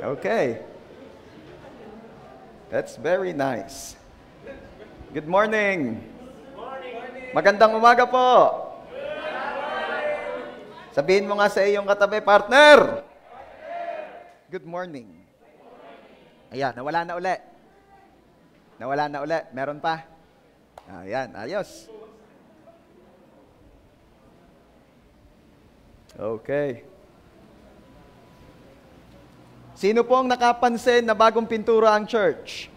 Okay. That's very nice. Good morning. Magandang umaga po. Sabihin mo nga sa iyong katabi, partner. Good morning. Ayan, nawala na uli. Nawala na uli. Meron pa? Ayan, ayos. Okay. Sino po ang nakapansin na bagong pintura ang church?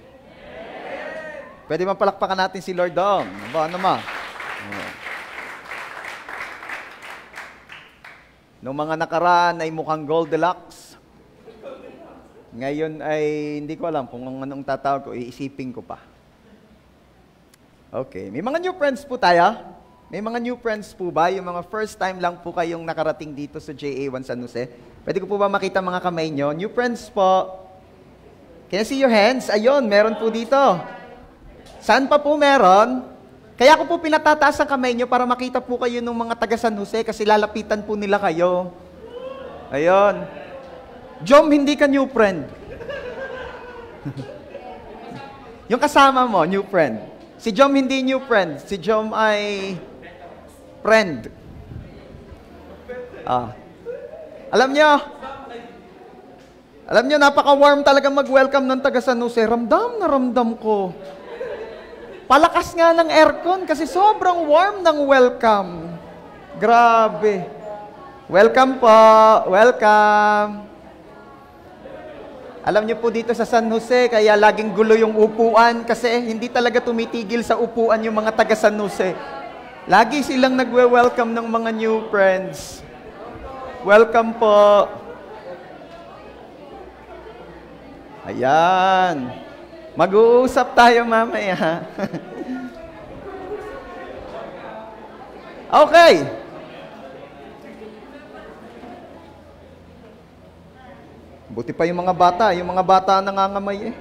Pwede mapalakpakan natin si Lord Dong. Ano ma? Noong mga nakaraan ay mukhang Goldilocks. Ngayon ay hindi ko alam kung anong tatawag ko. Iisipin ko pa. Okay. May mga new friends po tayo. May mga new friends po ba? Yung mga first time lang po kayong nakarating dito sa JA1 San Jose. Pwede ko po ba makita mga kamay nyo? New friends po. Can you see your hands? Ayun, meron po dito. Saan pa po meron? Kaya ko po pinatataas ang kamay nyo para makita po kayo ng mga taga San Jose kasi lalapitan po nila kayo. Ayun. Jom, hindi ka new friend. Yung kasama mo, new friend. Si Jom hindi new friend. Si Jom ay friend. Alam nyo, napaka-warm talaga mag-welcome ng taga San Jose. Ramdam na ramdam ko. Palakas nga ng aircon kasi sobrang warm ng welcome. Grabe. Welcome po. Welcome. Alam nyo po dito sa San Jose, kaya laging gulo yung upuan kasi hindi talaga tumitigil sa upuan yung mga taga San Jose. Lagi silang nagwe-welcome ng mga new friends. Welcome po. Ayan. Mag-uusap tayo mamaya. Okay. Buti pa yung mga bata. Yung mga bata nangangamay eh.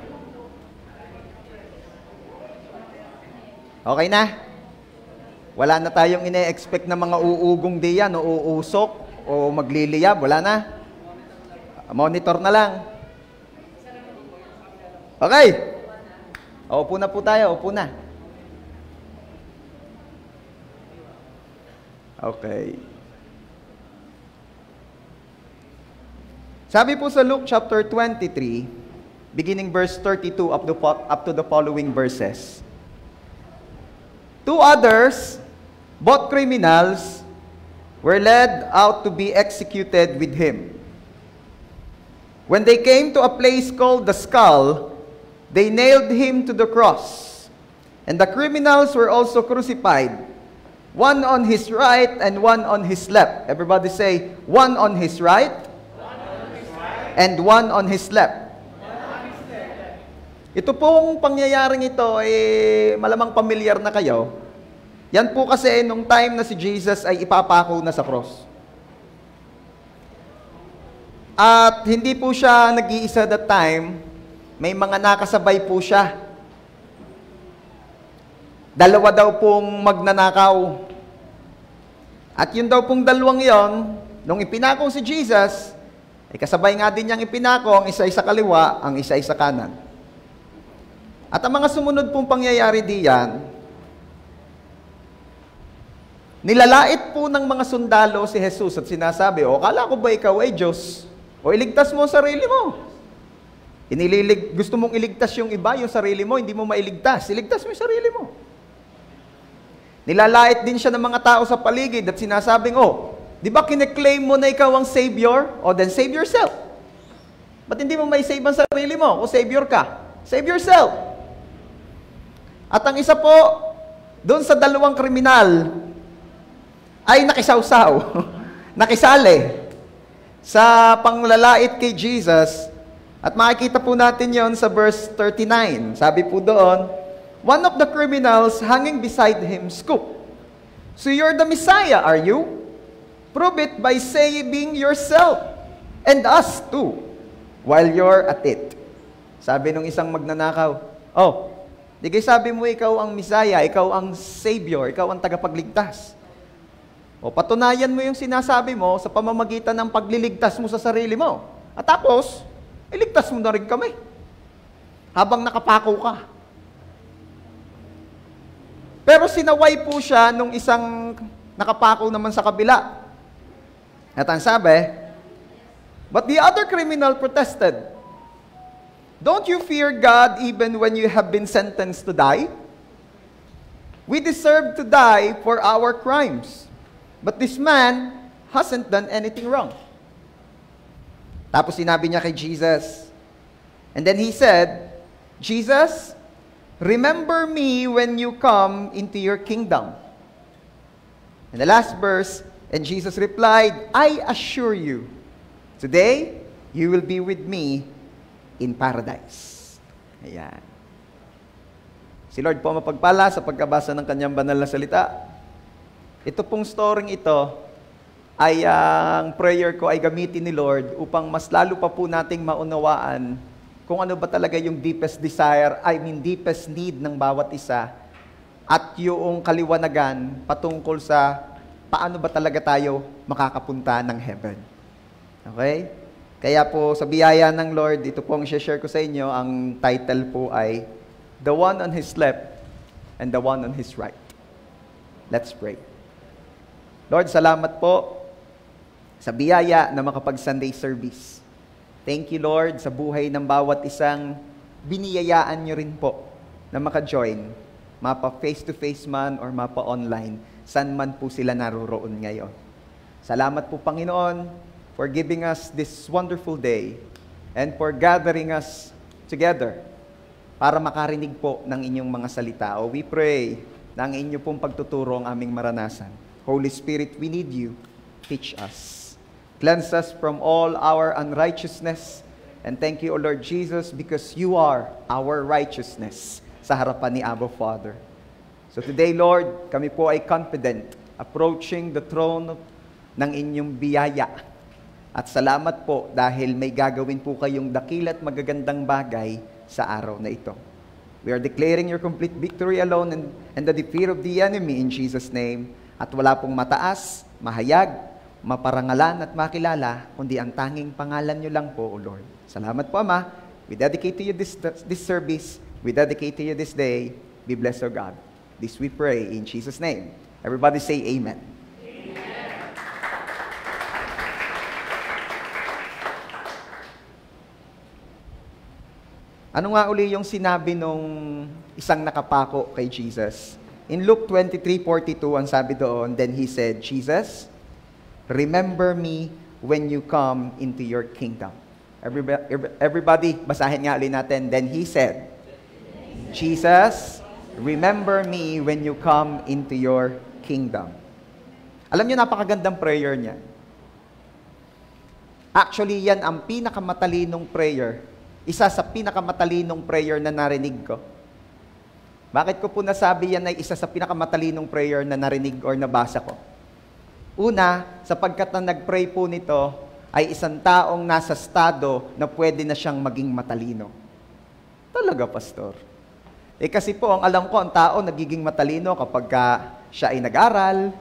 Okay na? Wala na tayong ine-expect na mga uugong diyan o uusok o magliliyab. Wala na. Monitor na lang. Okay. Upo na po tayo. Upo na. Okay. Sabi po sa Luke chapter 23, beginning verse 32 up to the following verses. Two others, both criminals, were led out to be executed with him. When they came to a place called the Skull, they nailed him to the cross. And the criminals were also crucified, one on his right and one on his left. Everybody say, one on his right, and one on his left. Ito pong pangyayaring ito, malamang pamilyar na kayo. Yan po kasi nung time na si Jesus ay ipapako na sa cross. At hindi po siya nag-iisa that time, may mga nakasabay po siya. Dalawa daw pong magnanakaw. At yun daw pong dalawang yon, nung ipinako si Jesus, ay kasabay nga din niyang ipinako, ang isa sa kaliwa, ang isa sa kanan. At ang mga sumunod pong pangyayari diyan, nilalait po ng mga sundalo si Jesus at sinasabi, kala ko ba ikaw ay Diyos? O iligtas mo ang sarili mo. Gusto mong iligtas yung iba, yung sarili mo, hindi mo mailigtas. Iligtas mo yung sarili mo. Nilalait din siya ng mga tao sa paligid at sinasabing, di ba kine-claim mo na ikaw ang Savior? Then save yourself. Ba't hindi mo may save ang sarili mo? Kung Savior ka, save yourself. At ang isa po, doon sa dalawang kriminal, ay nakisawsaw, nakisali sa panglalait kay Jesus. At makikita po natin yon sa verse 39. Sabi po doon, one of the criminals hanging beside him scooped, "So you're the Messiah, are you? Prove it by saving yourself and us too while you're at it." Sabi nung isang magnanakaw, di kayo sabi mo ikaw ang Messiah, ikaw ang Savior, ikaw ang tagapagligtas. Patunayan mo yung sinasabi mo sa pamamagitan ng pagliligtas mo sa sarili mo. At tapos, iligtas mo na rin kami. Habang nakapako ka. Pero sinaway po siya nung isang nakapako naman sa kabila. At ang sabi, but the other criminal protested, don't you fear God even when you have been sentenced to die? We deserve to die for our crimes. But this man hasn't done anything wrong. Tapos sinabi niya kay Jesus, and then he said, Jesus, remember me when you come into your kingdom. And the last verse, and Jesus replied, I assure you, today you will be with me in paradise. Ayan. Si Lord po mapagpala sa pagkabasa ng kanyang banal na salita. Ito pong storyng ito ay ang prayer ko ay gamitin ni Lord upang mas lalo pa po nating maunawaan kung ano ba talaga yung deepest desire, deepest need ng bawat isa at yung kaliwanagan patungkol sa paano ba talaga tayo makakapunta ng heaven. Okay? Kaya po sa biyaya ng Lord, ito po ang share ko sa inyo, ang title po ay The One on His Left and the One on His Right. Let's pray. Lord, salamat po sa biyaya na makapag-Sunday service. Thank you, Lord, sa buhay ng bawat isang biniyayaan nyo rin po na maka-join, mapa face-to-face man or mapa online, saan man po sila naroroon ngayon. Salamat po, Panginoon, for giving us this wonderful day and for gathering us together para makarinig po ng inyong mga salita. O we pray na ang inyo pong pagtuturo ang aming maranasan. Holy Spirit, we need you. Teach us. Cleanse us from all our unrighteousness. And thank you, O Lord Jesus, because you are our righteousness sa harapan ni Abba Father. So today, Lord, kami po ay confident approaching the throne ng inyong biyaya. At salamat po dahil may gagawin po kayong dakilat magagandang bagay sa araw na ito. We are declaring your complete victory alone and the defeat of the enemy in Jesus' name. At wala pong mataas, mahayag, maparangalan at makilala, kundi ang tanging pangalan nyo lang po, O Lord. Salamat po, Ama. We dedicate to you this service. We dedicate to you this day. Be blessed, O God. This we pray in Jesus' name. Everybody say amen. Ano nga uli yung sinabi nung isang nakapako kay Jesus? In Luke 23:42, ang sabi doon, then he said, Jesus, remember me when you come into your kingdom. Everybody, basahin nga ulit natin. Then he said, Jesus, remember me when you come into your kingdom. Alam niyo, napakagandang prayer niya. Actually, yan ang pinakamatalinong prayer. Isa sa pinakamatalinong prayer na narinig ko. Bakit ko po nasabi yan ay isa sa pinakamatalinong prayer na narinig or nabasa ko? Una, sapagkat na nag-pray po nito ay isang taong nasa estado na pwede na siyang maging matalino. Talaga, Pastor. Kasi po, ang alam ko, ang tao nagiging matalino kapag siya ay nag-aral,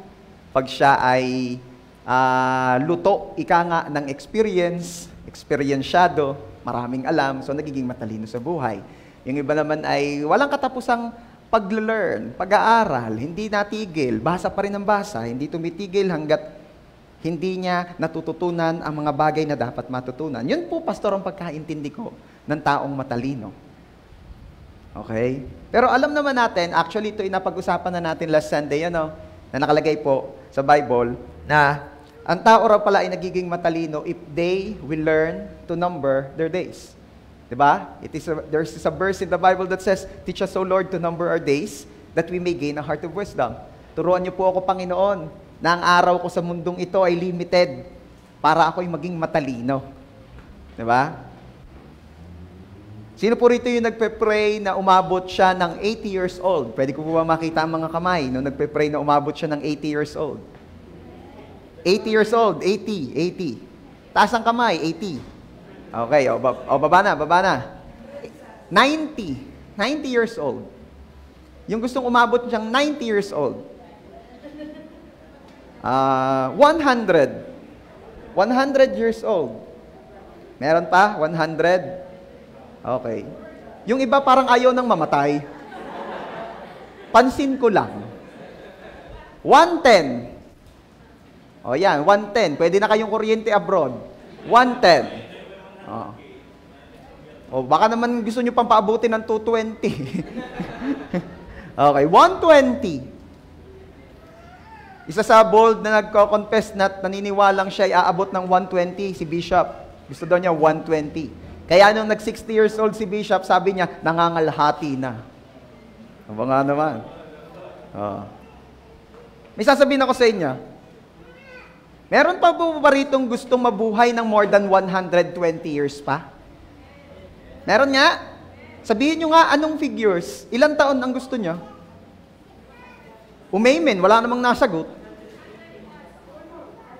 pag siya ay luto, ika nga ng experiensyado, maraming alam, so nagiging matalino sa buhay. Yung iba naman ay walang katapusang pag-learn, pag-aaral, hindi natigil, basa pa rin ng basa, hindi tumitigil hanggat hindi niya natututunan ang mga bagay na dapat matutunan. Yun po, Pastor, ang pagkaintindi ko ng taong matalino. Okay? Pero alam naman natin, actually ito napag-usapan na natin last Sunday, na nakalagay po sa Bible, na ang tao raw pala ay nagiging matalino if they will learn to number their days. Diba? There's a verse in the Bible that says, teach us, O Lord, to number our days, that we may gain a heart of wisdom. Turuan niyo po ako, Panginoon, na ang araw ko sa mundong ito ay limited para ako'y maging matalino. Diba? Sino po rito yung nagpe-pray na umabot siya ng 80 years old? Pwede ko po ba makita ang mga kamay nung nagpe-pray na umabot siya ng 80 years old? 80 years old, 80. Taas ang kamay, 80. Okay, baba na. 90 years old. Yung gustong umabot siyang 90 years old. 100 years old. Meron pa? 100? Okay. Yung iba parang ayaw nang mamatay. Pansin ko lang. 110. O yan, 110. Pwede na kayong kuryente abroad. 110. O baka naman gusto nyo pang paabutin ng 220. Okay, 120. Isa sa bold na nagko-confess na naniniwalang siya ay aabot ng 120, si Bishop. Gusto daw niya 120. Kaya nung nag-60 years old si Bishop, sabi niya, nangangalhati na. Ano nga naman? May sasabihin ako sa inyo. Meron pa ba ritong gustong mabuhay ng more than 120 years pa? Meron nga? Sabihin nyo nga anong figures. Ilang taon ang gusto nyo? Umaymin, wala namang nasagot.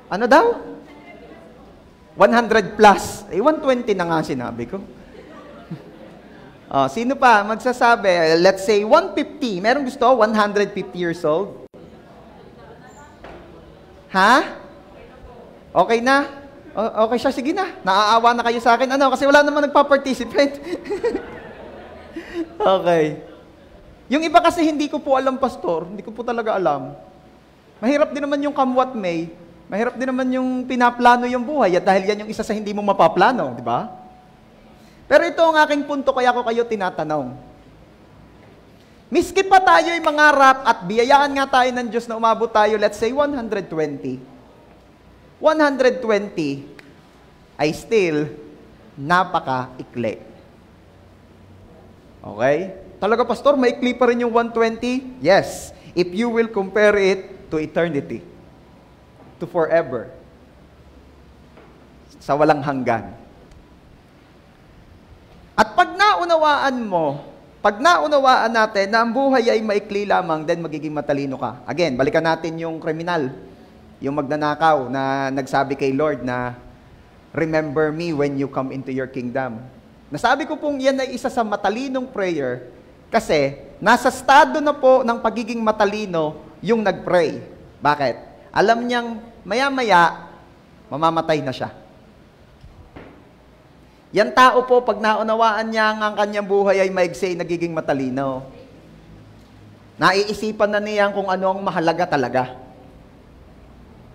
Ano daw? 100 plus. 120 na nga sinabi ko. Sino pa magsasabi? Let's say 150. Meron gusto? 150 years old? Ha? Okay na? Okay siya, sige na. Naaawa na kayo sa akin. Ano? Kasi wala naman nagpa-participate. Okay. Yung iba kasi hindi ko po alam, Pastor. Hindi ko po talaga alam. Mahirap din naman yung come what may. Mahirap din naman yung pinaplano yung buhay. At dahil yan yung isa sa hindi mo mapaplano, di ba? Pero ito ang aking punto, kaya ko kayo tinatanong. Miski pa tayo'y mangarap at biyayaan nga tayo ng Diyos na umabot tayo, let's say 120. 120 ay still napaka-ikli. Okay? Talaga, Pastor, maikli pa rin yung 120? Yes. If you will compare it to eternity. To forever. Sa walang hanggan. At pag naunawaan natin na ang buhay ay maikli lamang, then magiging matalino ka. Again, balikan natin yung kriminal. Yung magnanakaw na nagsabi kay Lord na, remember me when you come into your kingdom. Nasabi ko pong yan ay isa sa matalinong prayer kasi nasa estado na po ng pagiging matalino yung nag-pray. Bakit? Alam niyang maya-maya, mamamatay na siya. Yan tao po, pag naunawaan niya ang kanyang buhay ay maigsi, nagiging matalino. Naiisipan na niya kung ano ang mahalaga talaga.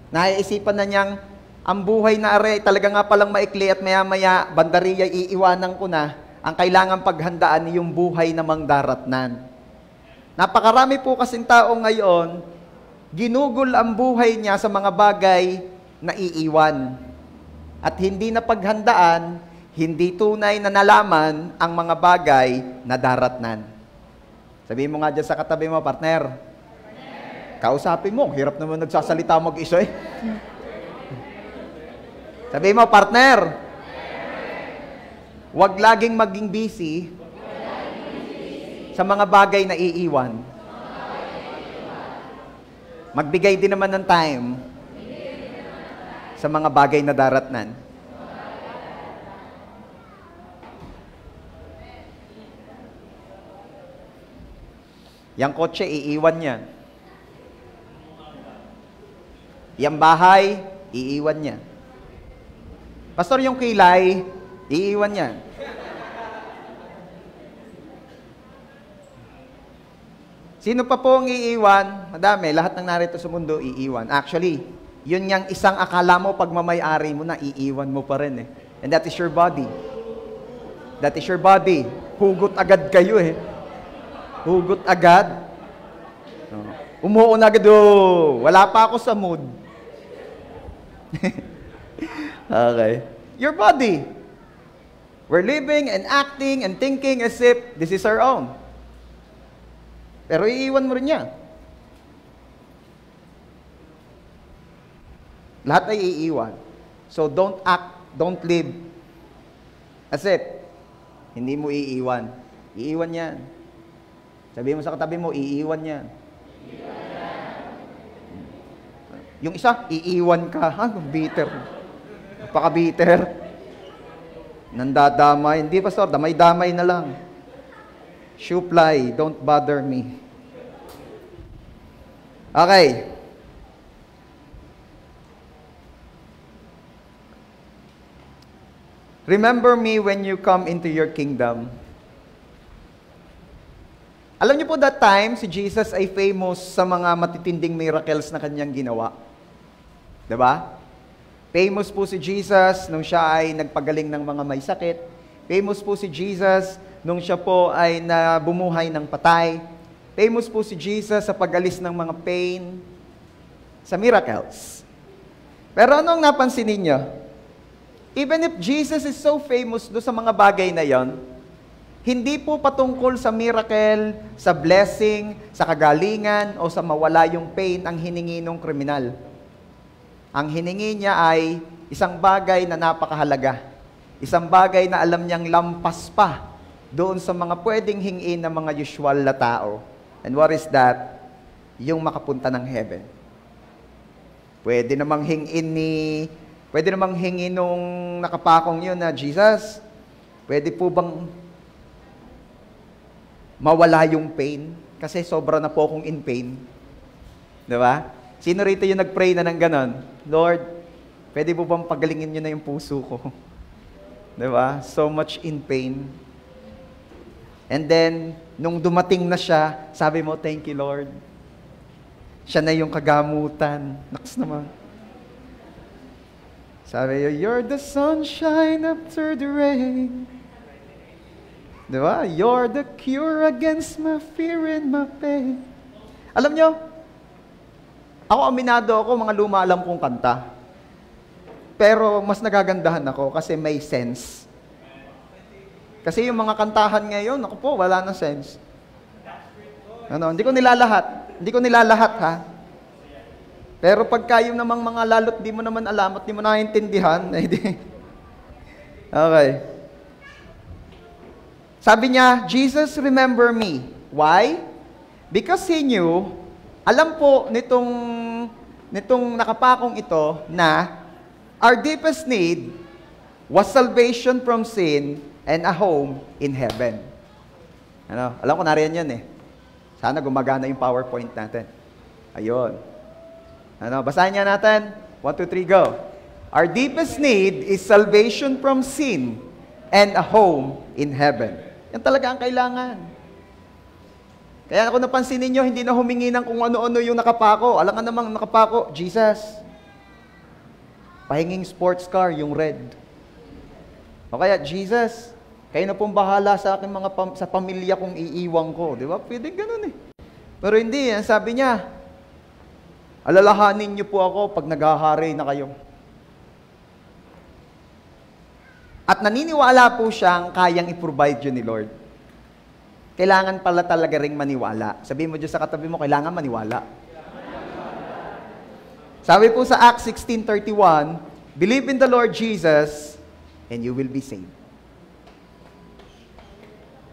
Naiisipan na niyang ang buhay na are talaga nga palang maikli at maya-maya, bandariya, iiwanan ko na, ang kailangan paghandaan yung buhay namang daratnan. Napakarami po kasing tao ngayon, ginugol ang buhay niya sa mga bagay na iiwan. At hindi na paghandaan, hindi tunay na nalaman ang mga bagay na daratnan. Sabihin mo nga dyan sa katabi mo, partner. Kausapin mo, hirap naman nagsasalita mag-isa eh. Sabihin mo, partner, huwag laging maging busy sa mga bagay na iiwan. Magbigay din naman ng time sa mga bagay na daratnan. Yang kotse, iiwan yan. Yang bahay, iiwan yan. Pastor, yung kilay, iiwan yan. Sino pa po ang iiwan? Madami, lahat ng narito sa mundo, iiwan. Actually, yun yung isang akala mo pag mamay-ari mo na, iiwan mo pa rin eh. And that is your body. That is your body. Hugot agad kayo eh. Hugot agad. Umuon agad, wala pa ako sa mood. Okay. Your body. We're living and acting and thinking as if this is our own. Pero iiwan mo rin yan. Lahat ay iiwan. So don't act, don't live as if hindi mo iiwan. Iiwan yan. Sabihin mo sa katabi mo, iiwan yan. Yung isa, iiwan ka. Ha? Bitter. Napaka-bitter. Nandadamay. Hindi, Pastor, damay-damay na lang. Shuply, don't bother me. Okay. remember me when you come into your kingdom. Alam niyo po that time, si Jesus ay famous sa mga matitinding miracles na kanyang ginawa. Diba? Famous po si Jesus nung siya ay nagpagaling ng mga may sakit. Famous po si Jesus nung siya po ay bumuhay ng patay. Famous po si Jesus sa pag-alis ng mga pain, sa miracles. Pero anong napansin ninyo? Even if Jesus is so famous do sa mga bagay na yon, hindi po patungkol sa miracle, sa blessing, sa kagalingan, o sa mawala yung pain ang hiningi ng kriminal. Ang hiningi niya ay isang bagay na napakahalaga. Isang bagay na alam niyang lampas pa doon sa mga pwedeng hingin ng mga usual na tao. And what is that? Yung makapunta ng heaven. Pwede namang hingin nung nakapakong yun na, Jesus, pwede po bang mawala yung pain? Kasi sobra na po akong in pain. Diba? Sino rito yung nag-pray na ng ganon? Lord, pwede po bang pagalingin nyo na yung puso ko? Diba? So much in pain. And then, nung dumating na siya, sabi mo, thank you, Lord. Siya na yung kagamutan. Naks naman. Sabi niyo, you're the sunshine after the rain. Diba? You're the cure against my fear and my pain. Alam nyo, ako aminado ako, mga luma alam kong kanta. Pero mas nagagandahan ako kasi may sense. Kasi yung mga kantahan ngayon, ako po, wala na sense. Hindi ko nilalahat. Hindi ko nilalahat, ha? Pero pagka yung namang mga lalot, di mo naman alam at di mo naiintindihan, okay. Sabi niya, Jesus, remember me. Why? Because He knew, alam po nitong nakapakong ito na our deepest need was salvation from sin and a home in heaven. Alam ko nariyan yan eh. Sana gumagana yung PowerPoint natin. Ayun. Basahin niya natin. 1, 2, 3, go. Our deepest need is salvation from sin and a home in heaven. Yan talaga ang kailangan. Kaya ako napansin ninyo, hindi na humingi ng kung ano-ano yung nakapako. Alam ka namang nakapako, Jesus. Pahinging sports car, yung red. O kaya, Jesus, kayo na pong bahala sa aking sa pamilya kong iiwang ko. Di ba? Pwedeng ganun eh. Pero hindi, sabi niya, alalahanin niyo po ako pag naghahari na kayo. At naniniwala po siyang kayang i-provide yun ni Lord. Kailangan pala talaga ring maniwala. Sabihin mo dyan sa katabi mo, kailangan maniwala. Sabi po sa Acts 16:31, believe in the Lord Jesus and you will be saved.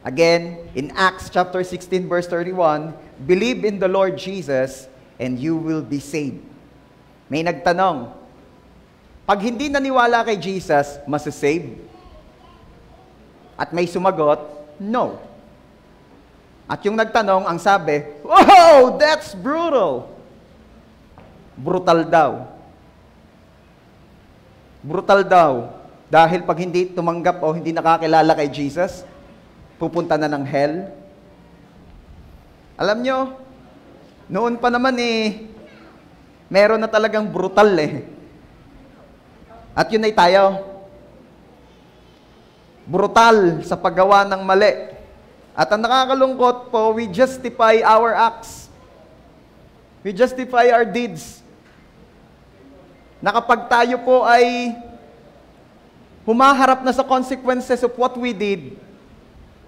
Again, in Acts chapter 16 verse 31, believe in the Lord Jesus and you will be saved. May nagtanong, pag hindi naniwala kay Jesus, masasave? At may sumagot, no. At yung nagtanong, ang sabi, wow, that's brutal. Brutal daw. Brutal daw. Dahil pag hindi tumanggap o hindi nakakilala kay Jesus, pupunta na ng hell. Alam nyo, noon pa naman meron na talagang brutal eh. At yun ay tayo. Brutal sa paggawa ng mali. At ang nakakalungkot po, we justify our acts. We justify our deeds. Na kapag tayo po ay humaharap na sa consequences of what we did,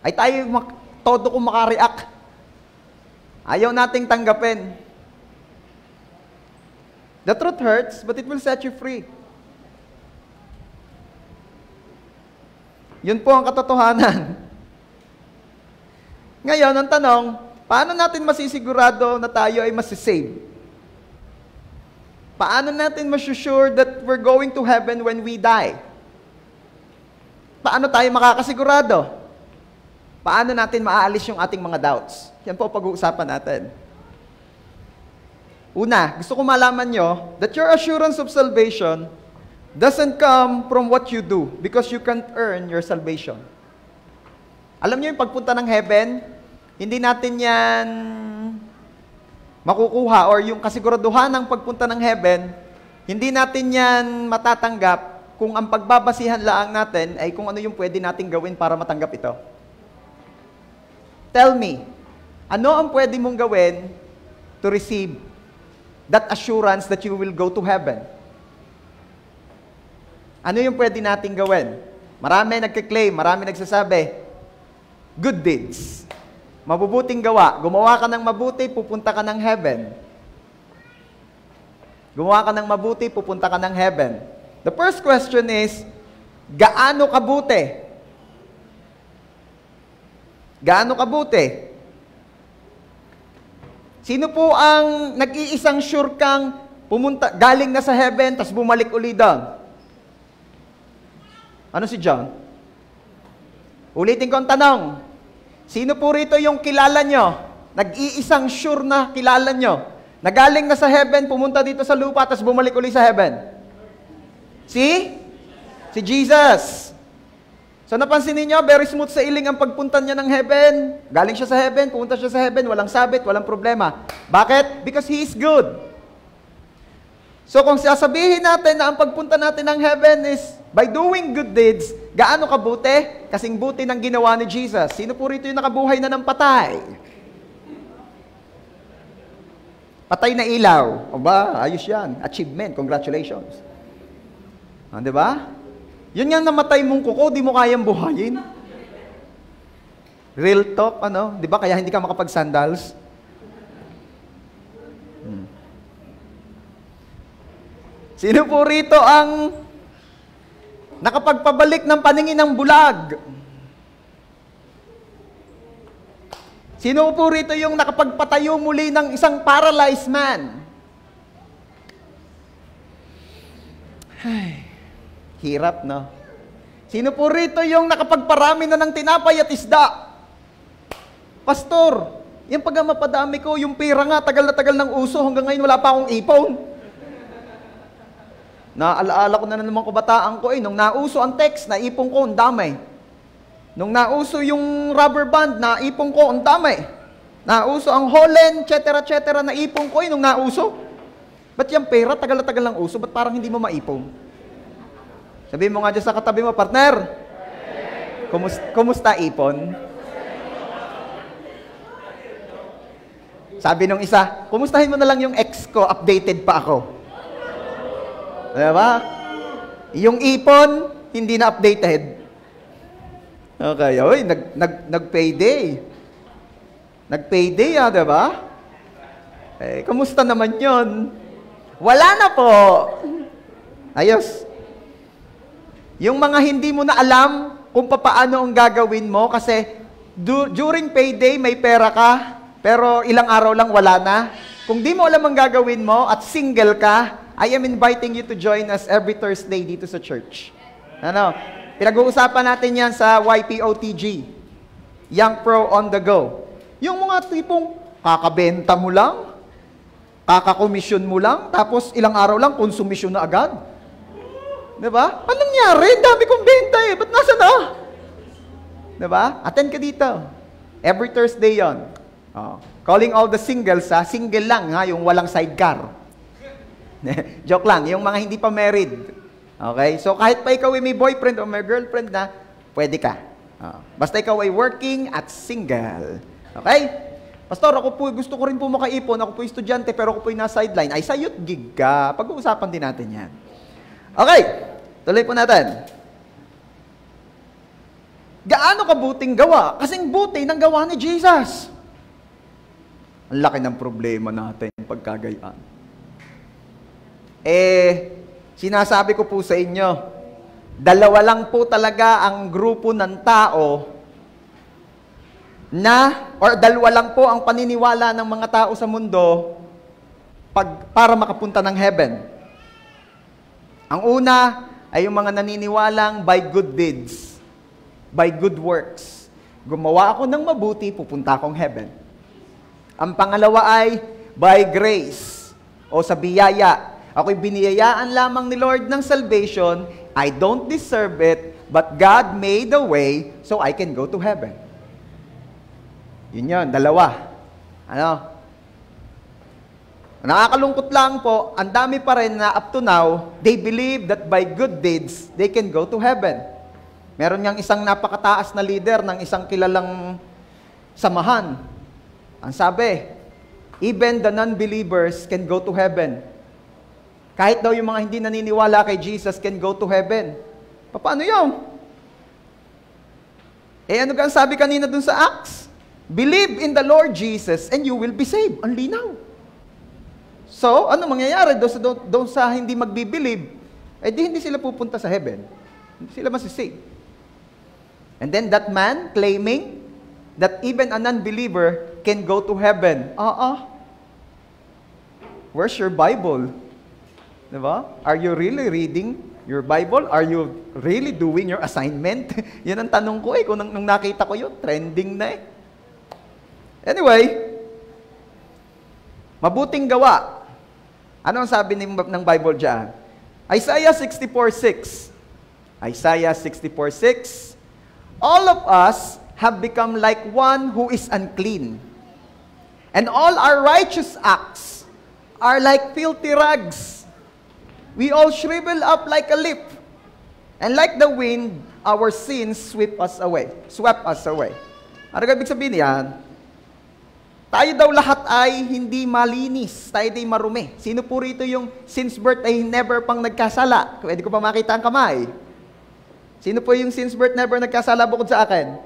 ay tayo todo kung makareact. Ayaw nating tanggapin. The truth hurts, but it will set you free. Yun po ang katotohanan. Ngayon, ang tanong, paano natin masisigurado na tayo ay masisave? Paano natin masusure that we're going to heaven when we die? Paano tayo makakasigurado? Paano natin maaalis yung ating mga doubts? Yan po pag-uusapan natin. Una, gusto ko malaman nyo that your assurance of salvation doesn't come from what you do because you can't earn your salvation. Alam niyo yung pagpunta ng heaven, hindi natin yan makukuha or yung kasiguraduhan ng pagpunta ng heaven, hindi natin yan matatanggap kung ang pagbabasihan lang natin ay kung ano yung pwede nating gawin para matanggap ito. Tell me, ano ang pwede mong gawin to receive that assurance that you will go to heaven? Ano yung pwede nating gawin? Marami nagkiklaim, marami nagsasabi, good deeds. Mabubuting gawa. Gumawa ka ng mabuti, pupunta ka ng heaven. Gumawa ka ng mabuti, pupunta ka ng heaven. The first question is, gaano kabuti? Gaano kabuti? Sino po ang nag-iisang sure kang pumunta, galing na sa heaven, tapos bumalik uli doon? Ano si John? Ulitin ko ang tanong. Sino po rito yung kilala nyo? Nag-iisang sure na kilala nyo? Nagaling na sa heaven, pumunta dito sa lupa, tapos bumalik uli sa heaven? Si Jesus. So napansin niyo, very smooth sa iling ang pagpunta niya ng heaven. Galing siya sa heaven, pumunta siya sa heaven, walang sabit, walang problema. Bakit? Because He is good. So kung sasabihin natin na ang pagpunta natin ng heaven is by doing good deeds, gaano kabuti? Kasing buti ng ginawa ni Jesus. Sino po rito yung nakabuhay na ng patay? Patay na ilaw. O ba, ayos yan. Achievement. Congratulations. Di ba? Yun nga namatay mong kuko, di mo kayang buhayin. Real talk, ano? Di ba? Kaya hindi ka makapag-sandals. Sino po rito ang nakapagpabalik ng paningin ng bulag? Sino po rito yung nakapagpatayo muli ng isang paralyzed man? Ay, hirap, no? Sino po rito yung nakapagparami na ng tinapay at isda? Pastor, yung pagmamadami ko, yung pera nga, tagal na tagal ng uso, hanggang ngayon wala pa akong ipon. Naalaala ko na naman kabataan ko nung nauso ang text, naipon ko, ang dami. Nung nauso yung rubber band, naipon ko, ang dami. Nauso ang Holland, etc., naipon ko nung nauso. Ba't yung pera, tagal na tagal ng uso, ba't parang hindi mo maipon? Sabihin mo nga dyan sa katabi mo, partner, kumusta ipon? Sabi nung isa, kumustahin mo na lang yung ex ko, updated pa ako. Diba? Yung ipon, hindi na updated. Okay, oy, nag-payday. Nag-payday, diba? Eh, kamusta naman yon? Wala na po. Ayos. Yung mga hindi mo na alam kung paano ang gagawin mo, kasi during payday, may pera ka, pero ilang araw lang wala na. Kung di mo alam ang gagawin mo at single ka, I am inviting you to join us every Thursday dito sa church. Ano? Pinag-uusapan natin yan sa YPOTG, Young Pro on the Go. Yung mga tipong kakabenta mo lang, kakakomisyon mo lang, tapos ilang araw lang, konsumisyon na agad. Diba? Anong nangyari? Dami kong benta Ba't nasa na? Diba? Attend ka dito. Every Thursday yon. Oh. Calling all the singles, single lang, yung walang sidecar. Joke lang, yung mga hindi pa married. Okay? So kahit pa ikaw ay may boyfriend o may girlfriend na, pwede ka. Basta ikaw ay working at single. Okay? Pastor, ako po, gusto ko rin po makaipon. Ako po estudyante, pero ako po yung nasa sideline. Ay, sa youth gig ka. Pag-uusapan din natin yan. Okay, tuloy po natin. Gaano kabuting gawa? Kasing buti ng gawa ni Jesus. Ang laki ng problema natin pagkagayaan. Sinasabi ko po sa inyo, dalawa lang po talaga ang grupo ng tao dalawa lang po ang paniniwala ng mga tao sa mundo para makapunta ng heaven. Ang una ay yung mga naniniwalang by good deeds, by good works. Gumawa ako ng mabuti, pupunta akong heaven. Ang pangalawa ay by grace, o sa biyaya. Ako'y biniyayaan lamang ni Lord ng salvation. I don't deserve it, but God made a way so I can go to heaven. Yun, dalawa. Nakakalungkot lang po, ang dami pa rin na up to now, they believe that by good deeds, they can go to heaven. Meron niyang isang napakataas na leader ng isang kilalang samahan. Ang sabi, even the non-believers can go to heaven. Kahit daw yung mga hindi naniniwala kay Jesus can go to heaven. Paano yun? Ano ka ang sabi kanina dun sa Acts? Believe in the Lord Jesus and you will be saved. Ang linaw. So, ano mangyayari doon sa hindi magbibilieve? Di hindi sila pupunta sa heaven. Hindi sila masisave. And then that man claiming that even a non-believer can go to heaven. Where's your Bible? Diba? Are you really reading your Bible? Are you really doing your assignment? Yan ang tanong ko kung nung nakita ko yun, trending na eh. Anyway, mabuting gawa. Ano ang sabi ng Bible dyan? Isaiah 64:6. Isaiah 64:6. All of us have become like one who is unclean, and all our righteous acts are like filthy rags. We all shrivel up like a leaf, and like the wind, our sins swept us away. Ano ibig sabihin yan? Tayo daw lahat ay hindi malinis. Tayo ay marumi. Sino po rito yung since birth ay never pang nagkasala? Pwede ko pa makita ang kamay. Sino po yung since birth never nagkasala bukod sa akin?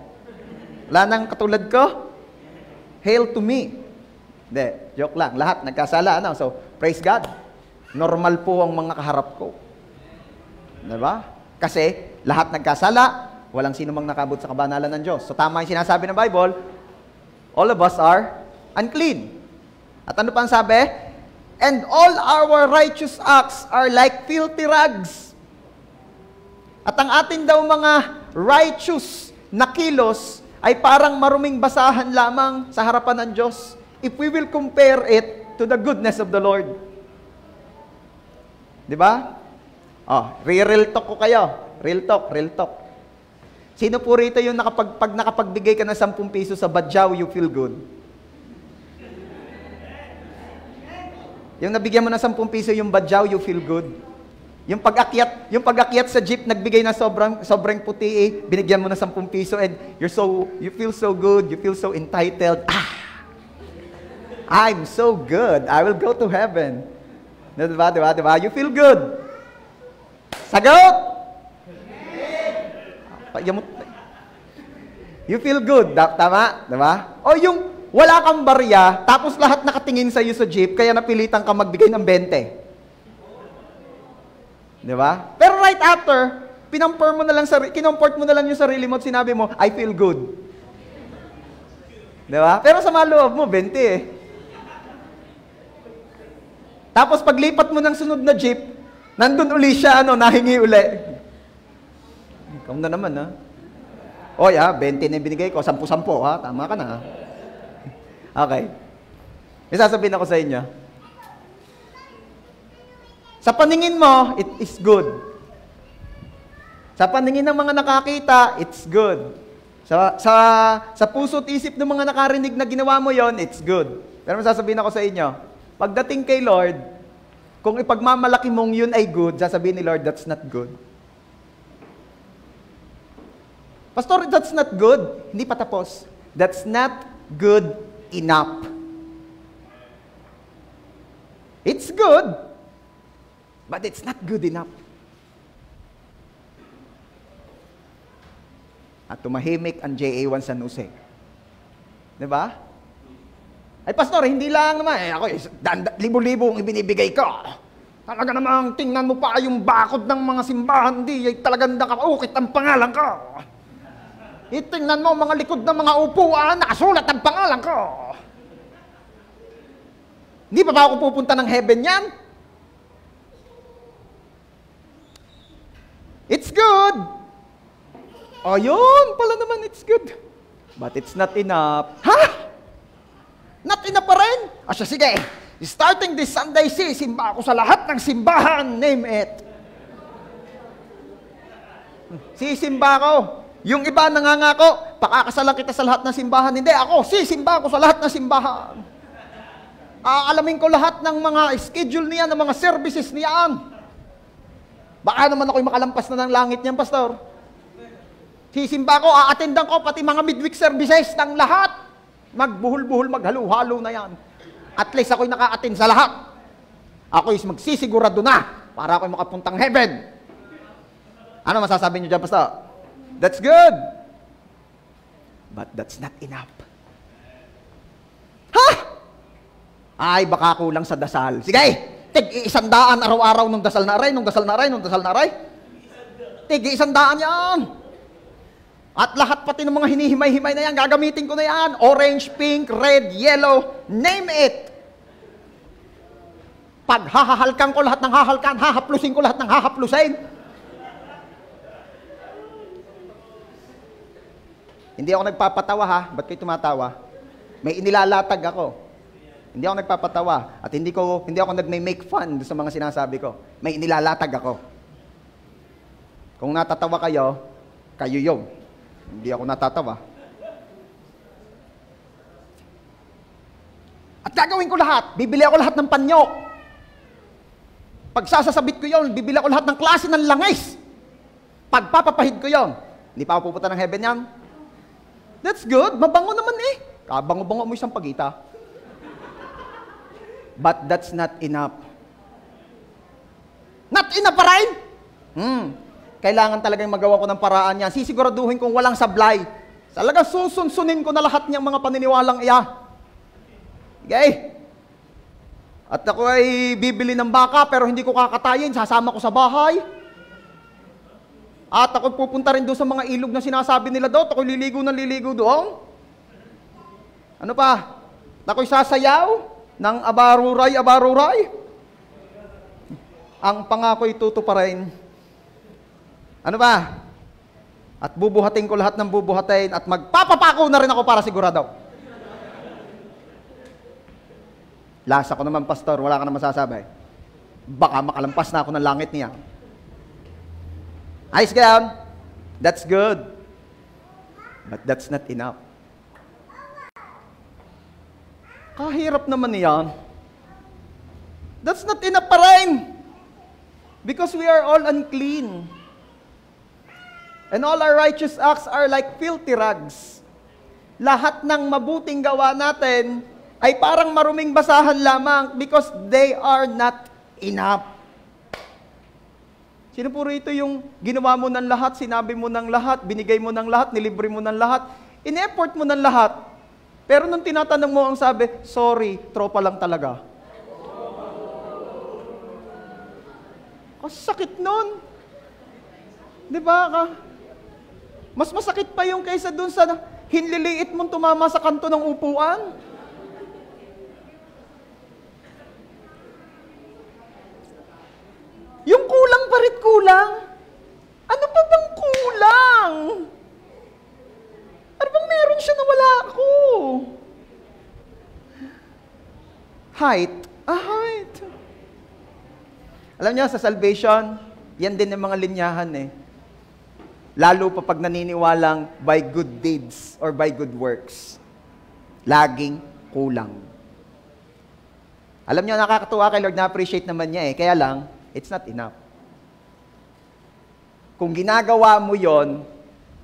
Wala nang katulad ko? Hail to me. Hindi, joke lang. Lahat nagkasala. So, praise God. Normal po ang mga kaharap ko. Diba? Kasi, lahat nagkasala, walang sino mang nakabot sa kabanalan ng Diyos. So, tama yung sinasabi ng Bible, all of us are unclean. At ano pa ang sabi? And all our righteous acts are like filthy rags. At ang atin daw mga righteous na kilos ay parang maruming basahan lamang sa harapan ng Diyos if we will compare it to the goodness of the Lord. Diba? Real talk ko kayo. Real talk. Sino po rito yung pag nakapagbigay ka ng 10 piso sa badyaw, you feel good? Yung nabigyan mo ng 10 piso yung badyaw, you feel good? Yung pag-akyat sa jeep, nagbigay na sobrang puti, binigyan mo ng 10 piso and you feel so good, you feel so entitled. I'm so good, I will go to heaven. Diba? You feel good. Sagot! You feel good, tama? Diba? O yung wala kang barya, tapos lahat nakatingin sa iyo sa jeep, kaya napilitan ka magbigay ng 20. Diba? Pero right after, kinomport mo na lang yung sarili mo at sinabi mo, I feel good. Diba? Pero sa maloob mo, 20 eh. Tapos paglipat mo ng sunod na jeep, nandun uli siya, nahingi uli. Ikaw na naman, ha? 20 na yung binigay ko, 10-10, ha? Tama ka na, ha? Okay. May sasabihin ako sa inyo. Sa paningin mo, it is good. Sa paningin ng mga nakakita, it's good. Sa puso't isip ng mga nakarinig na ginawa mo yon, it's good. Pero may sasabihin ako sa inyo, pagdating kay Lord, kung ipagmamalaki mong yun ay good, sasabihin ni Lord, that's not good. Pastor, that's not good. Hindi pa tapos. That's not good enough. It's good, but it's not good enough. At tumahimik ang JA1 San Jose. Diba? Ay, pastor, hindi lang naman. Ako, libo-libo ang ibinibigay ko. Talaga namang tingnan mo pa yung bakod ng mga simbahan. Hindi, talagang nakaukit ang pangalan ko. Itingnan mo mga likod ng mga upuan, nakasulat ang pangalan ko. Hindi pa ba ako pupunta ng heaven yan? It's good. O yun, pala naman, it's good. But it's not enough. Ha? Not enough pa rin? O siya, sige. Starting this Sunday, sisimba ako sa lahat ng simbahan, name it. Sisimba ako. Yung iba nangangako, pakakasalan kita sa lahat ng simbahan. Hindi, ako, sisimba ako sa lahat ng simbahan. Aalamin ko lahat ng mga schedule niya, ng mga services niyan. Baka naman ako'y makalampas na ng langit niyan, Pastor. Sisimba ko, aatendan ko, pati mga midweek services ng lahat. Magbuhol-buhol, maghalo-halo na yan. At least ako'y naka-attend sa lahat. Ako'y magsisigurado na para ako'y makapuntang heaven. Ano masasabi niyo dyan, Pastor? That's good. But that's not enough. Ha? Ay, baka kulang sa dasal. Sige, tig-100 araw-araw nung dasal na aray, nung dasal na aray, nung dasal na aray. Tig-100 yan. At lahat pati ng mga hinihimay-himay na yan, gagamitin ko na yan. Orange, pink, red, yellow, name it. Pag hahahalkan ko lahat ng hahalkan, hahaplusin ko lahat ng hahaplusin. Hindi ako nagpapatawa ha. Ba't kayo tumatawa? May inilalatag ako. Hindi ako nagpapatawa. At hindi ako nag-make fun sa mga sinasabi ko. May inilalatag ako. Kung natatawa kayo, kayo yun. Hindi ako natatawa. At gagawin ko lahat. Bibili ako lahat ng panyo. Pag sasasabit ko yun, bibili ako lahat ng klase ng langis. Pagpapapahid ko yun. Hindi pa ako pupunta ng heaven yan. That's good. Mabango naman eh. Kabango-bango mo isang pagita. But that's not enough. Not enough pa rin? Kailangan talagang magawa ko ng paraan yan. Sisiguraduhin kong walang sablay. Talagang susunsunin ko na lahat niyang mga paniniwalang iya. Okay? At ako ay bibili ng baka pero hindi ko kakatayin. Sasama ko sa bahay. At ako pupunta rin doon sa mga ilog na sinasabi nila doon. Ako'y liligo doon. Ano pa? Ako'y sasayaw ng abaruray. Ang pangako'y tutuparin. Ano ba? At bubuhatin ko lahat ng bubuhatin at magpapapako na rin ako para sigurado. Lasa ko naman, Pastor. Wala ka na masasabi. Baka makalampas na ako ng langit niya. Ayos ka yan. That's good. But that's not enough. Kahirap naman yan. That's not enough pa rin. Because we are all unclean. And all our righteous acts are like filthy rags. Lahat ng mabuting gawa natin ay parang maruming basahan lamang because they are not enough. Sino po rito yung ginawa mo ng lahat, sinabi mo ng lahat, binigay mo ng lahat, nilibre mo ng lahat, in-effort mo ng lahat, pero nung tinatanong mo ang sabi, sorry, tropa lang talaga. Sakit nun. Di ba? Mas masakit pa yung kaysa dun sa hinliliit mong tumama sa kanto ng upuan. Yung kulang pa rin kulang. Ano pa bang kulang? Ano bang meron siya na wala ako? Height. Height. Alam niyo, sa salvation, yan din yung mga linyahan eh. Lalo pa pag naniniwalang by good deeds or by good works. Laging kulang. Alam niyo, nakakatuwa kay Lord, na-appreciate naman niya eh. Kaya lang, it's not enough. Kung ginagawa mo yon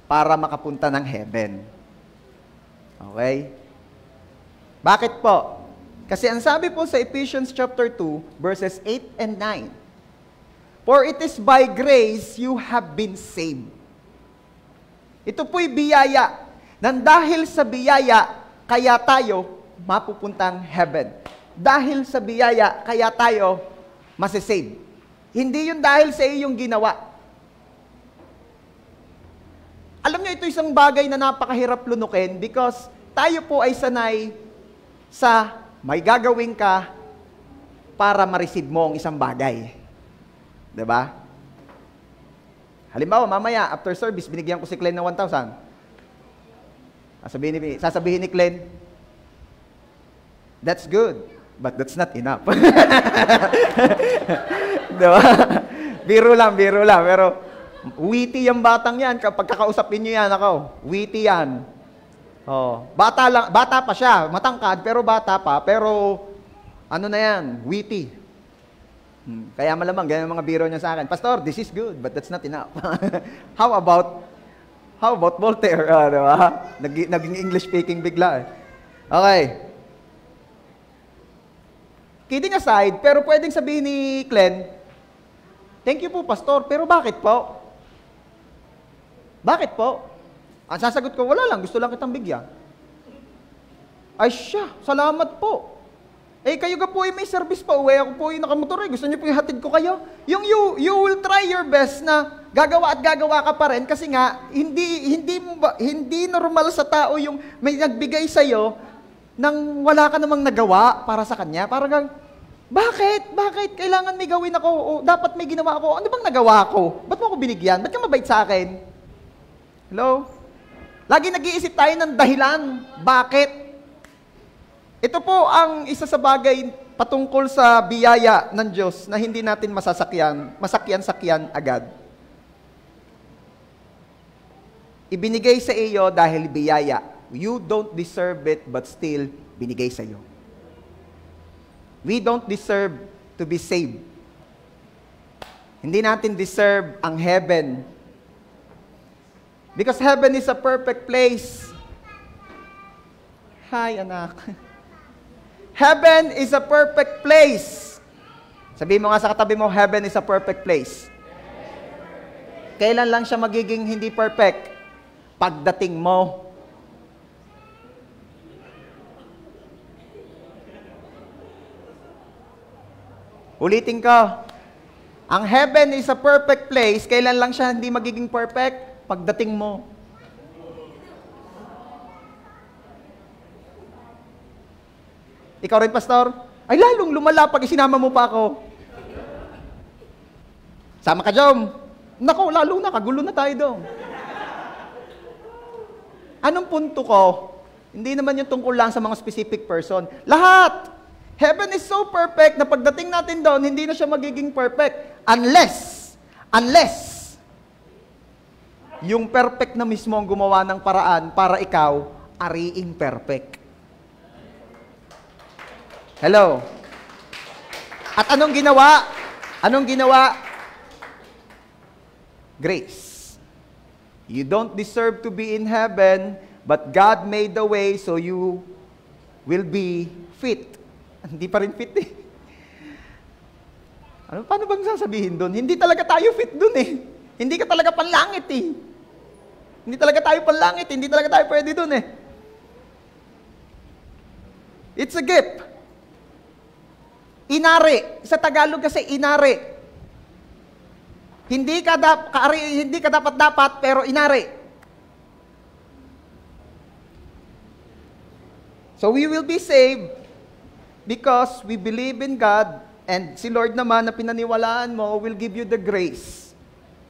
para makapunta ng heaven. Okay? Bakit po? Kasi ang sabi po sa Ephesians chapter 2, verses 8 and 9, for it is by grace you have been saved. Ito po'y biyaya. Nang dahil sa biyaya, kaya tayo mapupuntang heaven. Dahil sa biyaya, kaya tayo masisave. Hindi yun dahil sa iyong ginawa. Alam niyo, ito isang bagay na napakahirap lunukin because tayo po ay sanay sa may gagawin ka para ma-receive mo ang isang bagay. Diba? Halimbawa, mamaya, after service, binigyan ko si Glenn ng 1,000. Sasabihin ni Glenn, that's good. but that's not enough. Diba? Biro lang. Pero witty yung batang yan. Kapag kakausapin nyo yan, witty yan. Oh, bata pa siya, matangkad, pero bata pa, pero ano na yan, witty. Kaya malamang, ganyan mga biro niya sa akin, Pastor, this is good, but that's not enough. How about Voltaire? Diba? Naging English speaking bigla. Okay. Kidding aside, pero pwedeng sabihin ni Glenn, thank you po, Pastor, pero bakit po? Bakit po? Ang sasagot ko, wala lang, gusto lang kitang bigyan. Ay siya, salamat po. Kayo ka po may service pa, uwi ako po yung nakamotor, gusto niyo po ihatid ko kayo? Yung you will try your best na gagawa ka pa rin kasi nga, hindi normal sa tao yung may nagbigay sa'yo nang wala ka namang nagawa para sa kanya. Parang, bakit? Kailangan may gawin ako? O dapat may ginawa ako? Ano bang nagawa ko? Ba't mo ako binigyan? Ba't ka mabait sa akin? Hello? Lagi nag-iisip tayo ng dahilan. Bakit? Ito po ang isa sa bagay patungkol sa biyaya ng Diyos na hindi natin masakyan agad. Ibinigay sa iyo dahil biyaya. You don't deserve it, but still, binigay sa iyo. We don't deserve to be saved. Hindi natin deserve ang heaven. Because heaven is a perfect place. Hi, anak. Heaven is a perfect place. Sabihin mo nga sa katabi mo, heaven is a perfect place. Kailan lang siya magiging hindi perfect? Pagdating mo. Ulitin ko. Ang heaven is a perfect place. Kailan lang siya hindi magiging perfect? Pagdating mo. Ikaw rin, Pastor? Ay, lalong lumala pag isinama mo pa ako. Sama ka, Jom. Nako, lalo na, kagulo na tayo doon. Anong punto ko? Hindi naman yung tungkol lang sa mga specific person. Lahat! Heaven is so perfect na pagdating natin doon, hindi na siya magiging perfect. Unless, yung perfect na mismo ang gumawa ng paraan para ikaw, ariing perfect. Hello? At anong ginawa? Grace. You don't deserve to be in heaven, but God made the way so you will be fit. Hindi pa rin fit eh. Paano bang sasabihin doon? Hindi talaga tayo fit doon eh. Hindi ka talaga panlangit eh. Hindi talaga tayo panlangit, hindi talaga tayo pwede doon eh. It's a gift. Inari. Sa Tagalog kasi inari. Hindi ka dapat pero inari. So we will be saved because we believe in God, and si Lord naman na pinaniwalaan mo will give you the grace.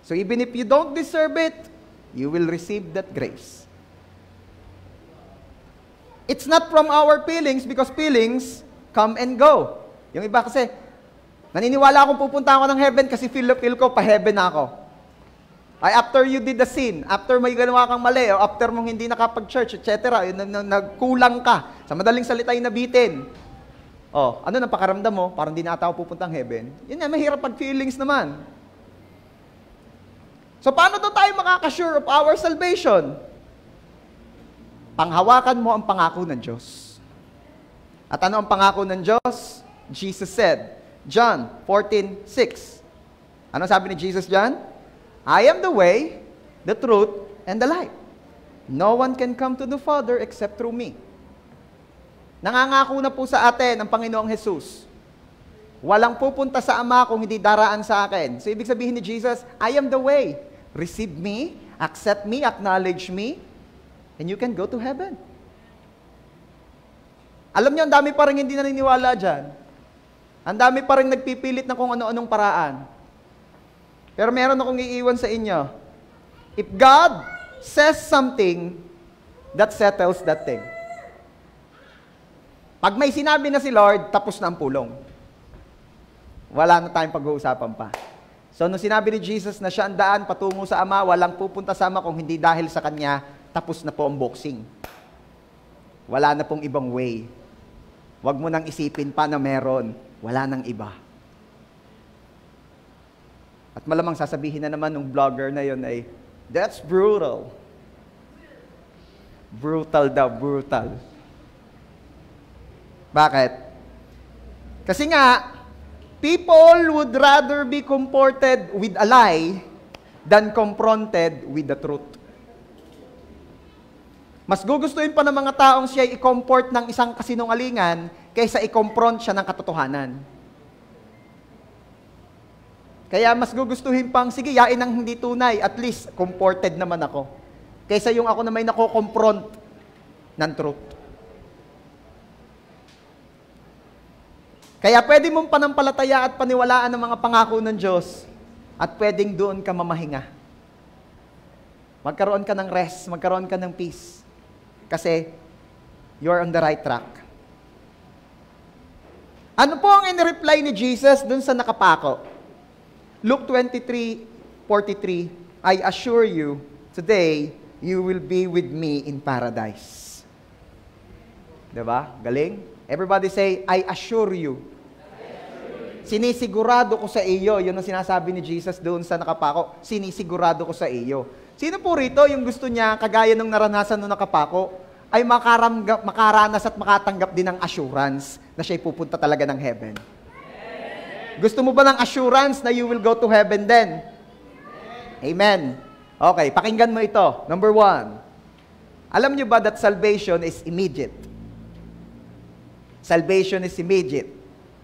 So even if you don't deserve it, you will receive that grace. It's not from our feelings because feelings come and go. Yung iba kasi, naniniwala akong pupunta ako ng heaven kasi feel ko, pa-heaven na ako. Ay, after you did the sin, after may ginawa kang mali, o after mong hindi nakapag-church, etc., nagkulang ka, sa madaling salita yung nabitin. Ano nang pakaramdam mo? Parang di na ata ako pupuntang heaven. Yun nga, mahirap pag feelings naman. So, paano daw tayo makaka-sure of our salvation? Panghawakan mo ang pangako ng Diyos. At ano ang pangako ng Diyos? Jesus said, John 14:6. Ano sabi ni Jesus John? I am the way, the truth, and the life. No one can come to the Father except through me. Nangangako na po sa atin ang Panginoong Jesus. Walang pupunta sa Ama kung hindi daraan sa akin. So, ibig sabihin ni Jesus, I am the way. Receive me, accept me, acknowledge me, and you can go to heaven. Alam niyo, ang dami pa rin hindi naniniwala dyan. Ang dami pa rin nagpipilit na kung ano-anong paraan. Pero meron akong iiwan sa inyo. If God says something, that settles that thing. Pag may sinabi na si Lord, tapos na ang pulong. Wala na tayong pag-uusapan pa. So, nung sinabi ni Jesus na siya ang daan patungo sa Ama, walang pupunta sa Ama kung hindi dahil sa Kanya, tapos na po ang boxing. Wala na pong ibang way. Huwag mo nang isipin pa na meron. Wala nang iba. At malamang sasabihin na naman ng vlogger na yon ay, that's brutal. Brutal daw, brutal. Bakit? Kasi nga, people would rather be comforted with a lie than confronted with the truth. Mas gugustuhin pa ng mga taong siya i-comfort ng isang kasinungalingan kaysa i-confront siya ng katotohanan. Kaya mas gugustuhin pang, sige, yain ang hindi tunay, at least comforted naman ako. Kaysa yung ako na may nako-confront ng truth. Kaya pwede mong panampalataya at paniwalaan ng mga pangako ng Diyos at pwedeng doon ka mamahinga. Magkaroon ka ng rest, magkaroon ka ng peace. Kasi you're on the right track. Ano po ang in-reply ni Jesus doon sa nakapako? Luke 23:43, I assure you, today, you will be with me in paradise. Diba? Galing? Everybody say, I assure you. Sinisigurado ko sa iyo. Yun ang sinasabi ni Jesus doon sa nakapako. Sinisigurado ko sa iyo. Sino po rito yung gusto niya, kagaya ng naranasan ng nakapako, ay makaranas at makatanggap din ng assurance na siya'y pupunta talaga ng heaven? Gusto mo ba ng assurance na you will go to heaven then? Amen. Okay, pakinggan mo ito. Number 1. Alam niyo ba that salvation is immediate? Salvation is immediate.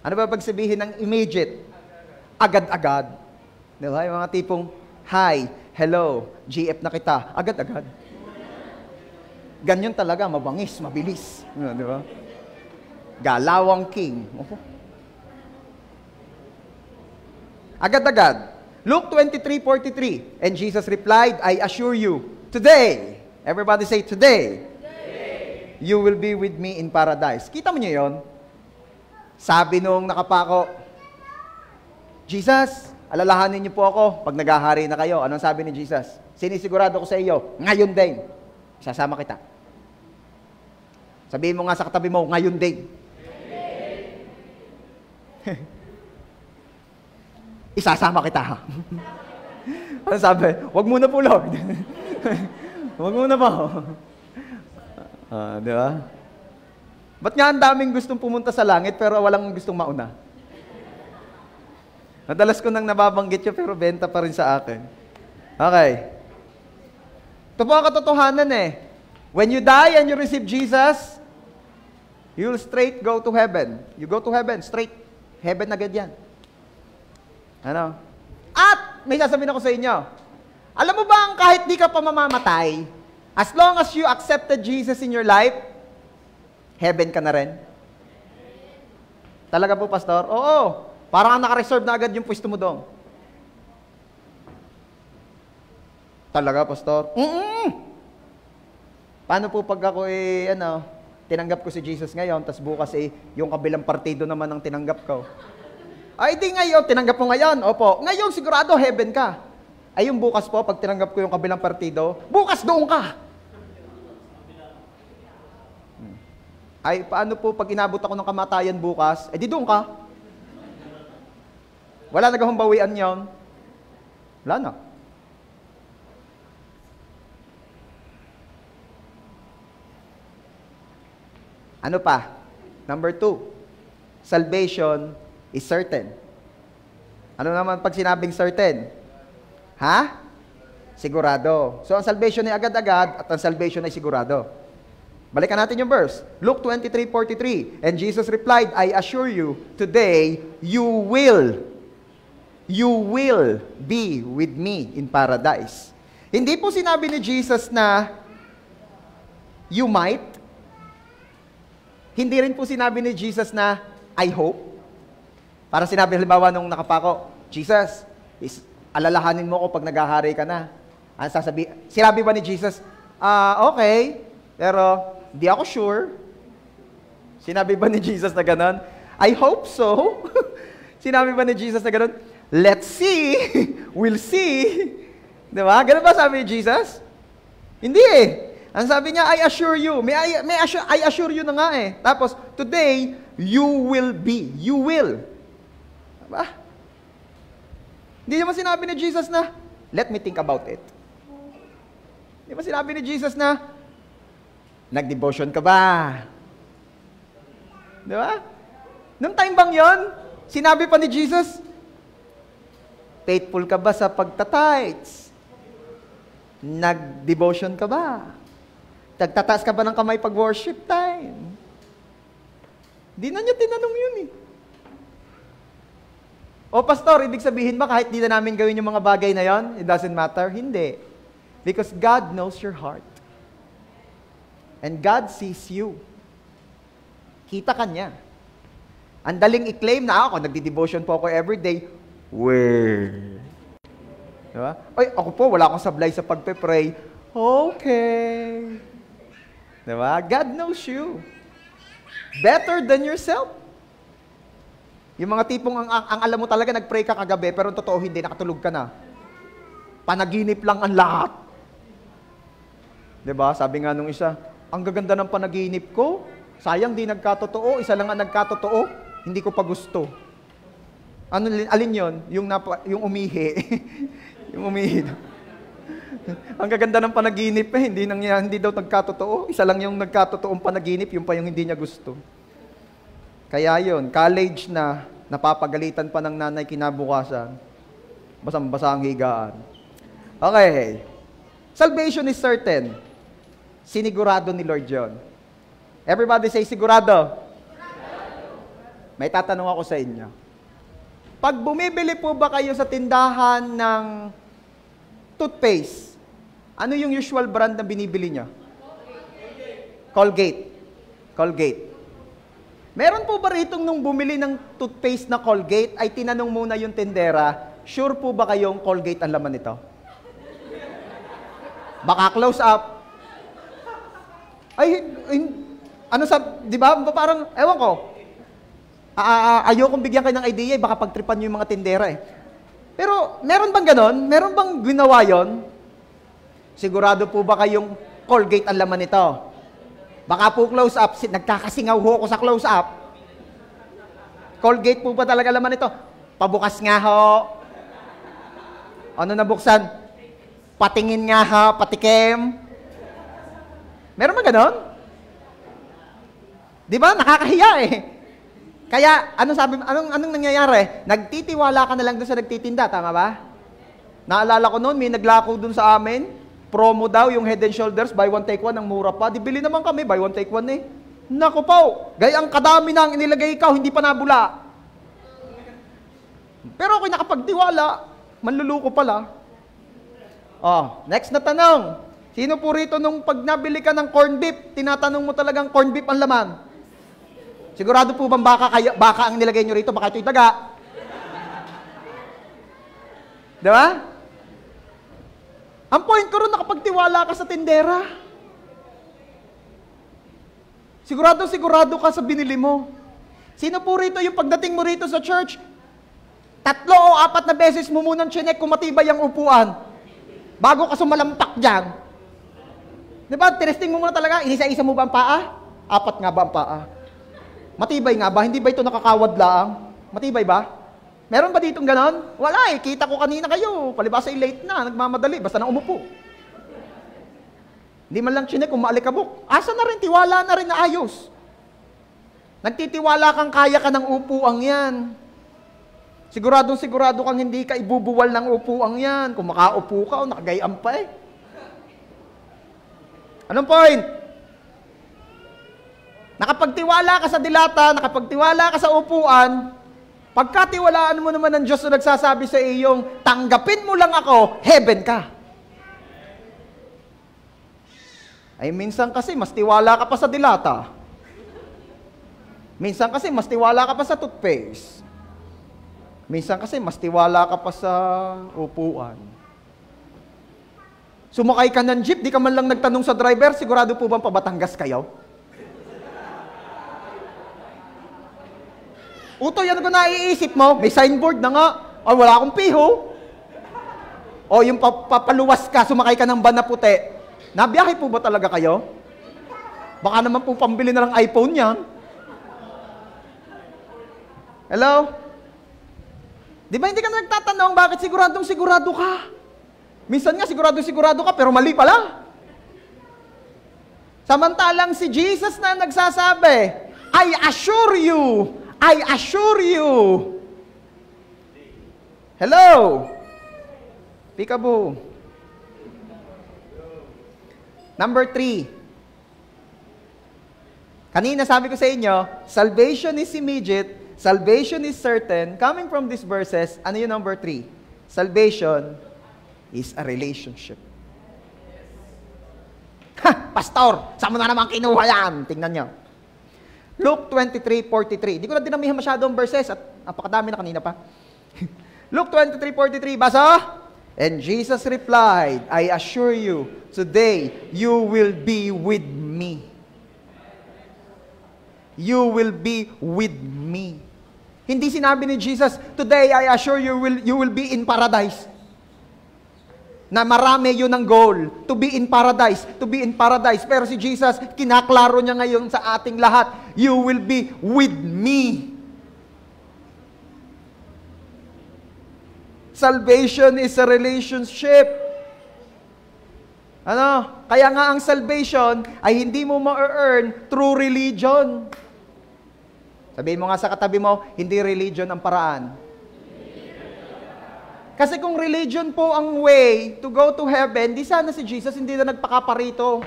Ano ba pagsabihin ng immediate? Agad-agad. Di ba? Yung mga tipong, hi, hello, GF na kita. Agad-agad. Ganyan talaga, mabangis, mabilis. Di ba? Galawang king. Agad-agad. Luke 23:43. And Jesus replied, I assure you, today, everybody say today, you will be with me in paradise. Kita mo niyo yon? Sabi nung nakapako, Jesus, alalahanin niyo po ako pag naghahari na kayo. Anong sabi ni Jesus? Sinisigurado ko sa iyo, ngayon din, sasama kita. Sabihin mo nga sa katabi mo, ngayon din. Isasama kita. Ano sabi? Wag muna po, Lord. Wag muna po. Di ba? Ba't nga ang daming gustong pumunta sa langit pero walang gustong mauna? Madalas ko nang nababanggit yun pero benta pa rin sa akin. Okay. Ito po ang katotohanan eh. When you die and you receive Jesus, you'll straight go to heaven. You go to heaven, straight. Heaven agad yan. Ano? At may sasabihin ako sa inyo. Alam mo ba ang kahit di ka pa mamamatay, as long as you accepted Jesus in your life, heaven ka na rin? Talaga po, Pastor? Oo. Parang naka-reserve na agad yung pwesto mo doon. Talaga, Pastor? Paano po pag ako tinanggap ko si Jesus ngayon, tas bukas yung kabilang partido naman ang tinanggap ko? Ay, di ngayon, tinanggap mo ngayon. Opo. Ngayon, sigurado, heaven ka. Ay, yung bukas po, pag tinanggap ko yung kabilang partido, bukas doon ka. Ay, paano po pag inabot ako ng kamatayan bukas, di doon ka. Wala nagahumbawian yon. Wala na. Ano pa? Number 2, salvation is certain. Ano naman pag sinabing certain? Ha? Sigurado. So, ang salvation ay agad-agad at ang salvation ay sigurado. Balikan natin yung verse. Luke 23:43. And Jesus replied, I assure you, today, you will be with me in paradise. Hindi po sinabi ni Jesus na you might. Hindi rin po sinabi ni Jesus na I hope. Parang sinabi halimbawa nung nakapako, Jesus, alalahanin mo ko pag naghahari ka na. Ano sinabi ba ni Jesus, okay, pero di ako sure. Sinabi ba ni Jesus na ganon? I hope so. Sinabi ba ni Jesus na ganon? Let's see. We'll see. Diba? Ganon ba sabi ni Jesus? Hindi eh. Ang sabi niya, I assure you. I assure you na nga eh. Tapos, today, you will be. You will. Diba? Hindi naman sinabi ni Jesus na, let me think about it. Hindi ba sinabi ni Jesus na, nag-devotion ka ba? Diba? Nung time bang yon, sinabi pa ni Jesus, faithful ka ba sa pagtatights? Nag-devotion ka ba? Nagtataas ka ba ng kamay pag worship time? Di na niya tinanong yun eh. O pastor, ibig sabihin ba kahit di na namin gawin yung mga bagay na yon, it doesn't matter? Hindi. Because God knows your heart. And God sees you. Kita ka niya. Ang daling i-claim na ako, nagdi-devotion po ako everyday. Where? Diba? Ay, ako po, wala akong sablay sa pagpe-pray. Okay. Diba? God knows you. Better than yourself. Yung mga tipong ang alam mo talaga, nag-pray ka kagabi, pero totoo hindi, nakatulog ka na. Panaginip lang ang lahat. Diba? Sabi nga nung isa, ang gaganda ng panaginip ko, sayang di nagkatotoo, isa lang ang nagkatotoo, hindi ko pa gusto. Alin yon? Yung umihi. Yung umihi. Ang gaganda ng panaginip hindi daw nagkatotoo. Isa lang yung nagkatotoong panaginip, yung pa yung hindi niya gusto. Kaya yon, college na, napapagalitan pa ng nanay kinabukasan. Basang-basa ang higaan. Okay. Salvation is certain. Sinigurado ni Lord John. Everybody say sigurado. May tatanong ako sa inyo. Pag bumibili po ba kayo sa tindahan ng toothpaste, ano yung usual brand na binibili niyo? Colgate. Colgate. Meron po ba rito nung bumili ng toothpaste na Colgate, ay tinanong muna yung tindera, sure po ba kayong Colgate ang laman nito? Baka close up. Di ba? Parang, ewan ko, ayokong bigyan kayo ng idea, baka pagtripan nyo yung mga tindera eh. Pero, meron bang ganon? Meron bang ginawa yon? Sigurado po ba kayong Colgate ang laman nito? Baka po close up, nagkakasingaw ho ako sa close up. Colgate po ba talaga laman nito? Pabukas nga ho. Ano nabuksan? Patingin nga ho, patikim. Meron ba ganon? Di ba? Nakakahiya eh. Kaya, anong nangyayari? Nagtitiwala ka na lang doon sa nagtitinda, tama ba? Naalala ko noon, may naglako doon sa amin, promo daw yung Head and Shoulders, buy one take one, ang mura pa. Di bili naman kami, buy one take one eh. Naku po, gayang kadami na ang inilagay ikaw, hindi pa nabula. Pero ako'y nakapagtiwala, manluluko pala. Oh, next na tanong. Sino po rito nung pag nabili ka ng corn beef, tinatanong mo talagang corn beef ang laman? Sigurado po bang baka ang nilagay nyo rito, baka ito'y daga? Diba? Ang point ko rin, nakapagtiwala ka sa tindera. Sigurado ka sa binili mo. Sino po rito yung pagdating mo rito sa church, 3 o 4 na beses mo munang chinek kung matibay ang upuan bago ka sumalampak dyan. Diba? Tinesting mo muna talaga, inisa-isa mo ba ang paa? 4 nga ba ang paa? Matibay nga ba? Hindi ba ito nakakawad lang? Matibay ba? Meron ba ditong ganon? Wala eh. Kita ko kanina kayo. Palibasa late na. Nagmamadali. Basta na umupo. Hindi man lang chinek kung maalikabok. Asa na rin? Tiwala na rin na ayos. Nagtitiwala kang kaya ka ng upuang yan. Sigurado kang hindi ka ibubuwal ng upuang yan. Kung makaupo ka o nakagayaan pa eh. Anong point? Nakapagtiwala ka sa dilata, nakapagtiwala ka sa upuan, pagkatiwalaan mo naman ng Diyos na nagsasabi sa iyong, tanggapin mo lang ako, heaven ka. Ay minsan kasi mas tiwala ka pa sa dilata. Minsan kasi mas tiwala ka pa sa toothpaste. Minsan kasi mas tiwala ka pa sa upuan. Sumakay ka ng jeep, di ka man lang nagtanong sa driver, sigurado po bang pa Batangas kayo? Utoy, ano ko naiisip mo? May signboard na nga. Ay, wala akong piho. O yung papaluwas ka, sumakay ka ng van na puti. Nabiyahe po ba talaga kayo? Baka naman po pambili na ng iPhone yan. Hello? Di ba hindi ka na nagtatanong bakit siguradong sigurado ka? Minsan nga sigurado ka pero mali pala. Samantalang si Jesus na nagsasabi, I assure you. Hello? Peekaboo. Number 3. Kanina sabi ko sa inyo, salvation is immediate, salvation is certain. Coming from these verses, ano yung number 3? Salvation is a relationship. Pastor, saan mo na naman kinuha yan? Tingnan nyo. Luke 23:43. Di ko na dinamihan masyado ang verses at napakadami na kanina pa. Luke 23:43, basa? And Jesus replied, I assure you, today you will be with me. You will be with me. Hindi sinabi ni Jesus, today I assure you, you will be in paradise. Na marami yun ang goal, to be in paradise, to be in paradise. Pero si Jesus, kinaklaro niya ngayon sa ating lahat, you will be with me. Salvation is a relationship. Ano? Kaya nga ang salvation ay hindi mo ma-earn through religion. Sabihin mo nga sa katabi mo, hindi religion ang paraan. Kasi kung religion po ang way to go to heaven, di sana si Jesus hindi na nagpakaparito.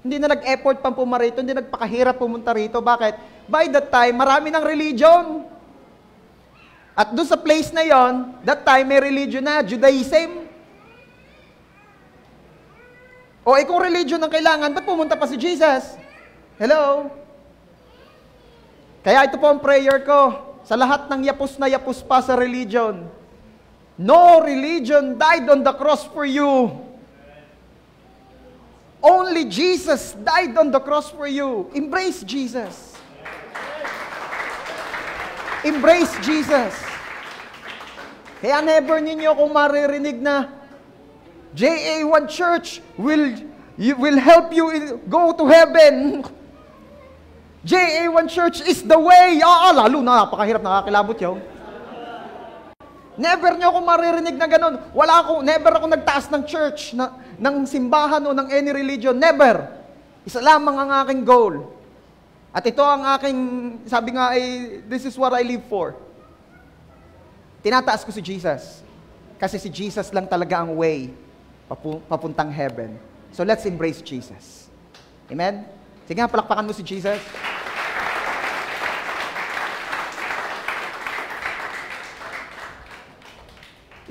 Hindi na nag-effort pang pumarito, hindi nagpakahirap pumunta rito. Bakit? By that time, marami ng religion. At doon sa place na yon, that time may religion na, Judaism. O kung religion ang kailangan, ba't pumunta pa si Jesus? Hello? Kaya ito po ang prayer ko sa lahat ng yapos na yapos pa sa religion. No religion died on the cross for you. Only Jesus died on the cross for you. Embrace Jesus. Embrace Jesus. Kaya never ninyo kung maririnig na JA1 Church will help you go to heaven. JA1 Church is the way. Lalo na, napakahirap, nakakilabot yun. Never nyo akong maririnig na ganun. Never ako nagtaas ng church, ng simbahan o ng any religion. Never. Isa lamang ang aking goal. At ito ang aking, sabi nga this is what I live for. Tinataas ko si Jesus. Kasi si Jesus lang talaga ang way papuntang heaven. So let's embrace Jesus. Amen? Sige nga, palakpakan mo si Jesus.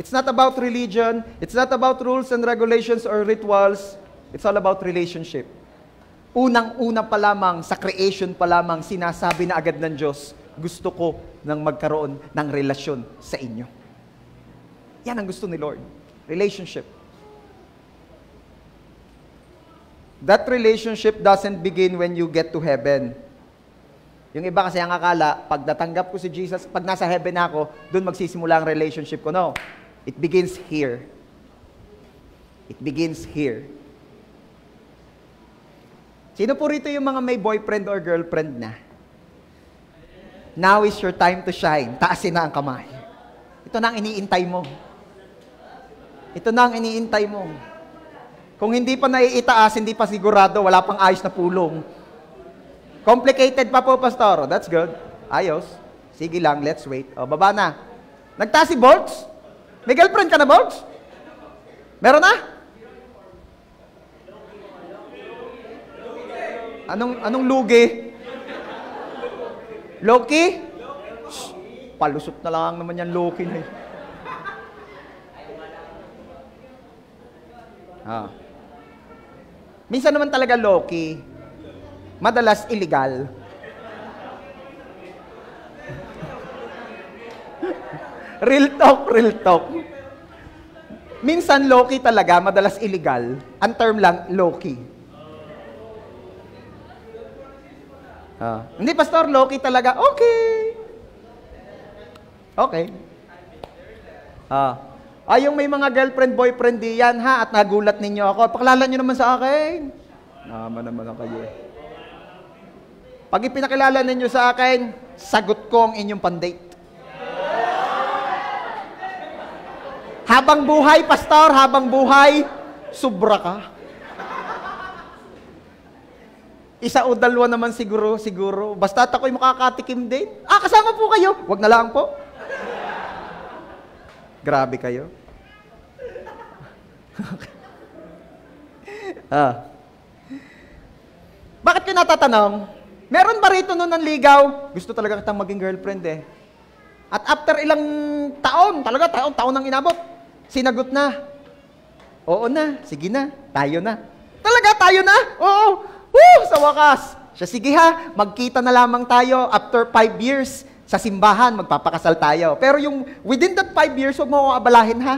It's not about religion. It's not about rules and regulations or rituals. It's all about relationship. Unang-una pa lamang, sa creation pa lamang, sinasabi na agad ng Diyos, gusto ko nang magkaroon ng relasyon sa inyo. Yan ang gusto ni Lord. Relationship. That relationship doesn't begin when you get to heaven. Yung iba kasi ang akala, pag natanggap ko si Jesus, pag nasa heaven ako, doon magsisimula ang relationship ko. No. It begins here. It begins here. Sino po rito yung mga may boyfriend or girlfriend na? Now is your time to shine. Taasin na ang kamay. Ito na ang iniintay mo. Ito na ang iniintay mo. Kung hindi pa naiitaas, hindi pa sigurado, wala pang ayos na pulong. Complicated pa po, Pastor. That's good. Ayos. Sige lang, let's wait. O, baba na. Nagtaas si Bolts? May girlfriend ka na, Bolts? Meron na? Anong lugi? Loki? Palusot na lang naman yan, Loki na eh. Minsan naman talaga Loki. Madalas illegal. Real talk. Minsan Loki talaga, madalas illegal. Ang term lang, Loki. Hindi, Pastor, Loki talaga, okay. Okay. Yung may mga girlfriend, boyfriend diyan ha, at nagulat ninyo ako. Pakilala nyo naman sa akin. Naman kayo. Pag ipinakilala ninyo sa akin, sagot ko ang inyong pandate. Habang buhay, pastor, habang buhay, sobra ka. Isa o dalawa naman siguro. Basta ako'y makakatikim din. Kasama po kayo. Wag na lang po. Grabe kayo. Bakit ko natatanong? Meron ba rito noon ng ligaw? Gusto talaga kitang maging girlfriend eh. At after ilang taon, talaga taon nang inabot, sinagot na. Oo na, sige na, tayo na. Talaga, tayo na? Oo. Sa wakas. Siya, sige ha, magkita na lamang tayo after 5 years sa simbahan, magpapakasal tayo. Pero yung within that 5 years, huwag mo akong abalahin ha.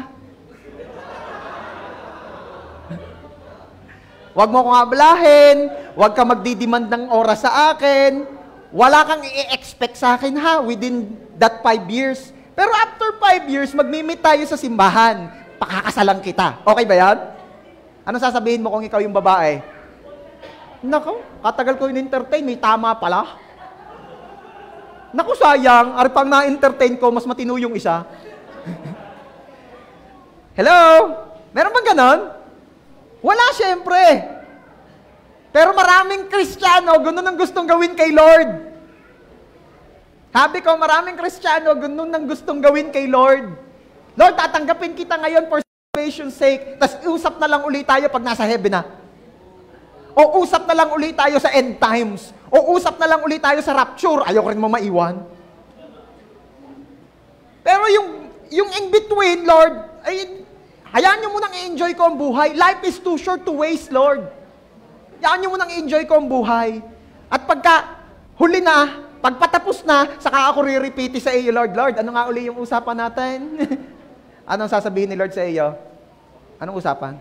Huwag mo akong abalahin, huwag ka magdidemand ng oras sa akin, wala kang i-expect sa akin ha, within that 5 years. Pero after 5 years, magmi-meet tayo sa simbahan, pakakasalan kita. Okay ba yan? Ano sasabihin mo kung ikaw yung babae? Nako, katagal ko in-entertain, may tama pala. Naku, sayang, aripang na-entertain ko, mas matino yung isa. Hello? Meron bang ganon? Wala, syempre. Pero maraming Kristiyano, ganun ang gustong gawin kay Lord. Sabi ko, maraming Kristiyano, ganun ang gustong gawin kay Lord. Lord, tatanggapin kita ngayon for salvation's sake, tas usap na lang ulit tayo pag nasa heaven na. O usap na lang ulit tayo sa end times. O usap na lang ulit tayo sa rapture. Ayoko rin mo maiwan. Pero yung in between, Lord, ay, hayaan nyo munang i-enjoy ko ang buhay. Life is too short to waste, Lord. Hayaan nyo munang i-enjoy ko ang buhay. At pagka huli na, pagpatapos na, saka ako re-repeat sa iyo, Lord. Lord, ano nga uli yung usapan natin? Anong sasabihin ni Lord sa iyo? Anong usapan?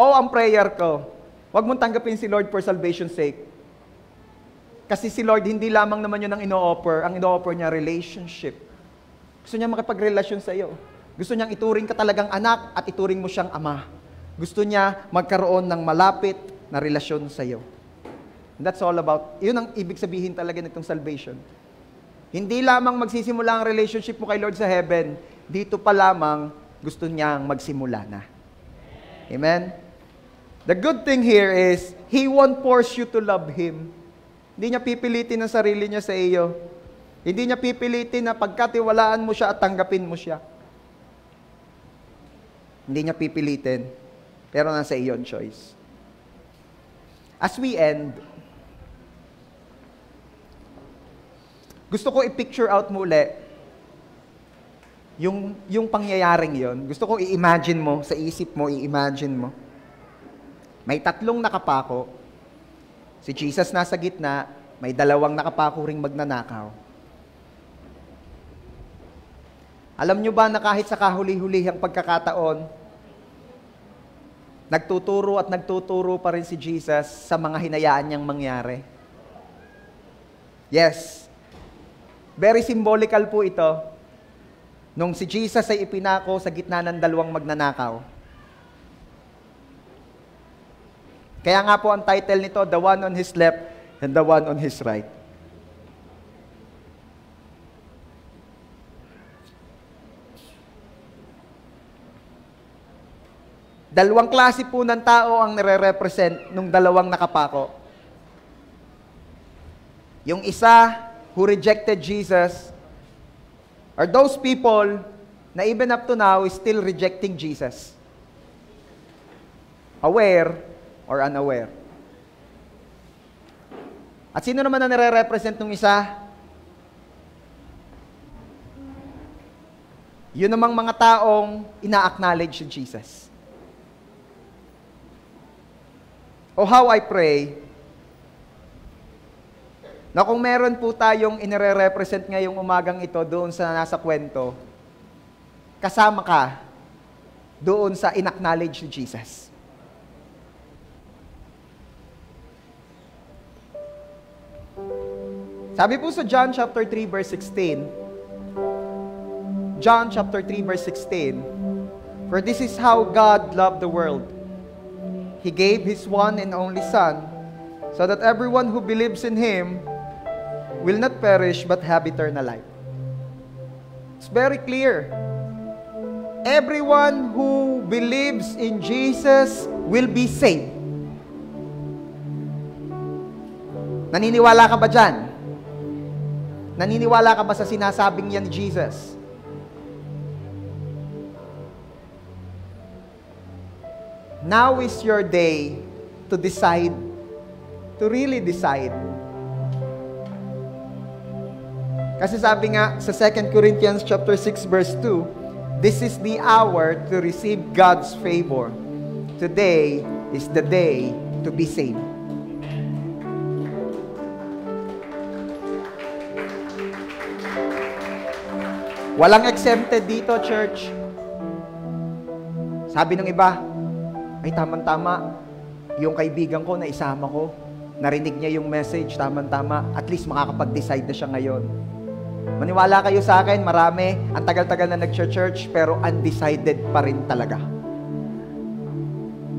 Ang prayer ko, huwag mong tanggapin si Lord for salvation's sake. Kasi si Lord, hindi lamang naman yun ang ino-offer. Ang ino-offer niya, relationship. Gusto niya makipagrelasyon sa iyo. Gusto niyang ituring ka talagang anak at ituring mo siyang ama. Gusto niya magkaroon ng malapit na relasyon sa iyo. And that's all about, yun ang ibig sabihin talaga nitong salvation. Hindi lamang magsisimula ang relationship mo kay Lord sa heaven, dito pa lamang gusto niyang magsimula na. Amen? The good thing here is, He won't force you to love Him. Hindi niya pipilitin ang sarili niya sa iyo. Hindi niya pipilitin na pagkatiwalaan mo siya at tanggapin mo siya. Hindi niya pipilitin. Pero nasa iyo ang choice. As we end, gusto ko i-picture out mo ulit yung pangyayaring yon. Gusto ko i-imagine mo, sa isip mo, i-imagine mo. May 3 nakapako. Si Jesus nasa gitna, may 2 nakapako ring magnanakaw. Alam nyo ba na kahit sa kahuli-hulihang pagkakataon, nagtuturo at nagtuturo pa rin si Jesus sa mga hinayaan niyang mangyari? Yes. Very symbolical po ito. Nung si Jesus ay ipinako sa gitna ng 2 magnanakaw. Kaya nga po ang title nito, The One on His Left and the One on His Right. Dalawang klase po ng tao ang nire-represent nung 2 nakapako. Yung isa who rejected Jesus are those people na even up to now is still rejecting Jesus. Aware or unaware. At sino naman na nire-represent nung isa? Yun namang mga taong ina-acknowledge si Jesus. Oh, how I pray na kung meron po tayong inire-represent ngayong umagang ito doon sa nasa kwento, kasama ka doon sa in-acknowledge ni Jesus. Sabi po sa John chapter 3 verse 16, John chapter 3 verse 16, "For this is how God loved the world. He gave His one and only Son, so that everyone who believes in Him will not perish but have eternal life." It's very clear. Everyone who believes in Jesus will be saved. Naniniwala ka ba dyan? Naniniwala ka ba sa sinasabing yan ni Jesus? Now is your day to decide, to really decide. Kasi sabi nga sa 2 Corinthians chapter 6 verse 2, "This is the hour to receive God's favor. Today is the day to be saved." Walang exempted dito, church. Sabi ng iba, ay tamang-tama, yung kaibigan ko na isama ko, narinig niya yung message, tamang-tama, at least makakapag-decide na siya ngayon. Maniwala kayo sa akin, marami, ang tagal-tagal na nag-church, pero undecided pa rin talaga.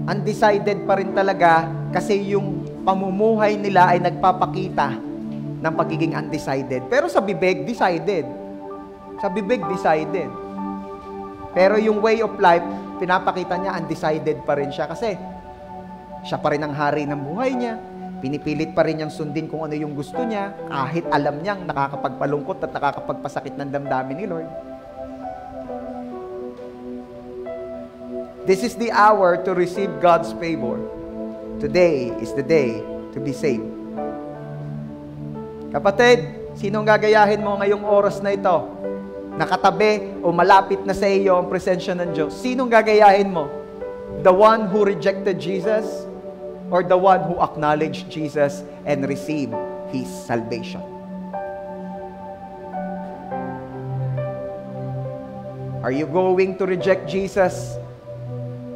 Undecided pa rin talaga kasi yung pamumuhay nila ay nagpapakita ng pagiging undecided. Pero sa bibig, decided. Sa bibig, decided. Pero yung way of life, pinapakita niya, undecided pa rin siya kasi siya pa rin ang hari ng buhay niya. Pinipilit pa rin niyang sundin kung ano yung gusto niya, kahit alam niyang nakakapagpalungkot at nakakapagpasakit ng damdamin ni Lord. This is the hour to receive God's favor. Today is the day to be saved. Kapatid, sinong gagayahin mo ngayong oras na ito? Nakatabi o malapit na sa iyo ang presensya ng Diyos. Sinong gagayahin mo? The one who rejected Jesus or the one who acknowledged Jesus and received His salvation? Are you going to reject Jesus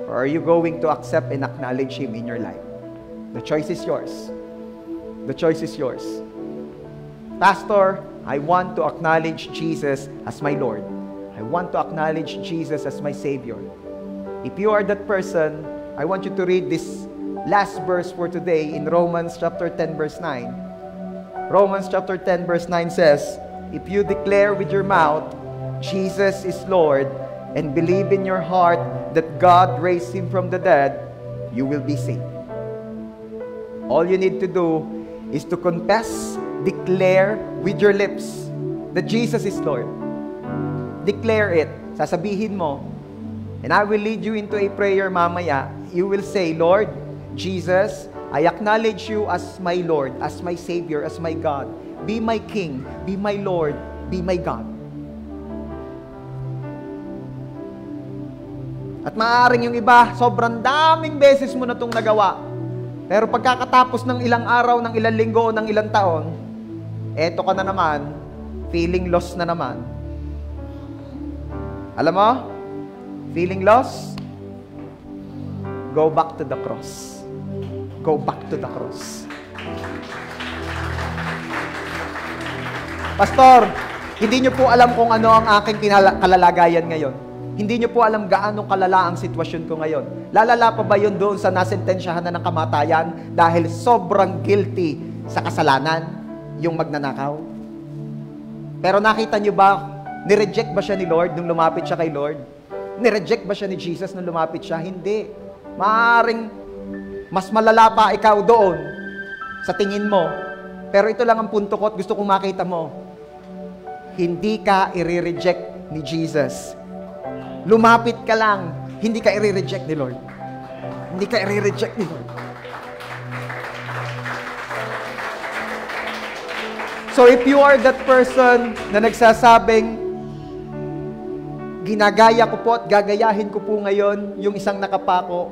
or are you going to accept and acknowledge Him in your life? The choice is yours. The choice is yours. Pastor, I want to acknowledge Jesus as my Lord. I want to acknowledge Jesus as my Savior. If you are that person, I want you to read this last verse for today in Romans chapter 10 verse 9. Romans chapter 10 verse 9 says, "If you declare with your mouth, Jesus is Lord, and believe in your heart that God raised Him from the dead, you will be saved." All you need to do is to confess, declare with your lips that Jesus is Lord. Declare it. Sasabihin mo. And I will lead you into a prayer mamaya. You will say, "Lord Jesus, I acknowledge you as my Lord, as my Savior, as my God. Be my King, be my Lord, be my God." At maaaring yung iba, sobrang daming beses mo na itong nagawa. Pero pagkakatapos ng ilang araw, ng ilang linggo, ng ilang taon, eto ka na naman, feeling lost na naman. Alam mo? Feeling lost? Go back to the cross. Go back to the cross. Pastor, hindi niyo po alam kung ano ang aking kalalagayan ngayon. Hindi niyo po alam gaano kalala ang sitwasyon ko ngayon. Lalala pa ba yun doon sa nasentensyahan na ng kamatayan dahil sobrang guilty sa kasalanan, yung magnanakaw? Pero nakita niyo ba, nireject ba siya ni Lord nung lumapit siya kay Lord? Nireject ba siya ni Jesus nung lumapit siya? Hindi. Maaaring mas malala pa ikaw doon sa tingin mo. Pero ito lang ang punto ko at gusto kong makita mo. Hindi ka i-reject ni Jesus. Lumapit ka lang, hindi ka i-reject ni Lord. Hindi ka i-reject ni Lord. So if you are that person na nagsasabing, ginagaya ko po at gagayahin ko po ngayon yung isang nakapako,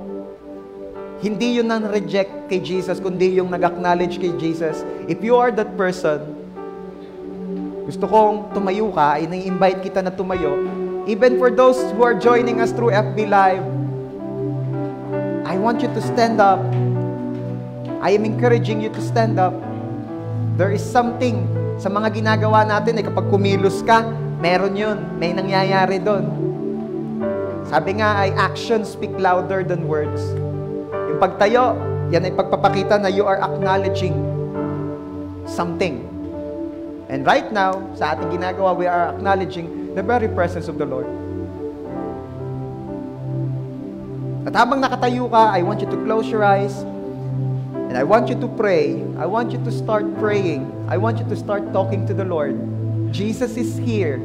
hindi yun ang reject kay Jesus, kundi yung nag-acknowledge kay Jesus. If you are that person, gusto kong tumayo ka, ini-invite kita na tumayo. Even for those who are joining us through FB Live, I want you to stand up. I am encouraging you to stand up. There is something sa mga ginagawa natin, kapag kumilos ka, meron yun. May nangyayari doon. Sabi nga ay actions speak louder than words. Yung pagtayo, yan ay pagpapakita na you are acknowledging something. And right now, sa ating ginagawa, we are acknowledging the very presence of the Lord. At habang nakatayo ka, I want you to close your eyes. And I want you to pray. I want you to start praying. I want you to start talking to the Lord. Jesus is here.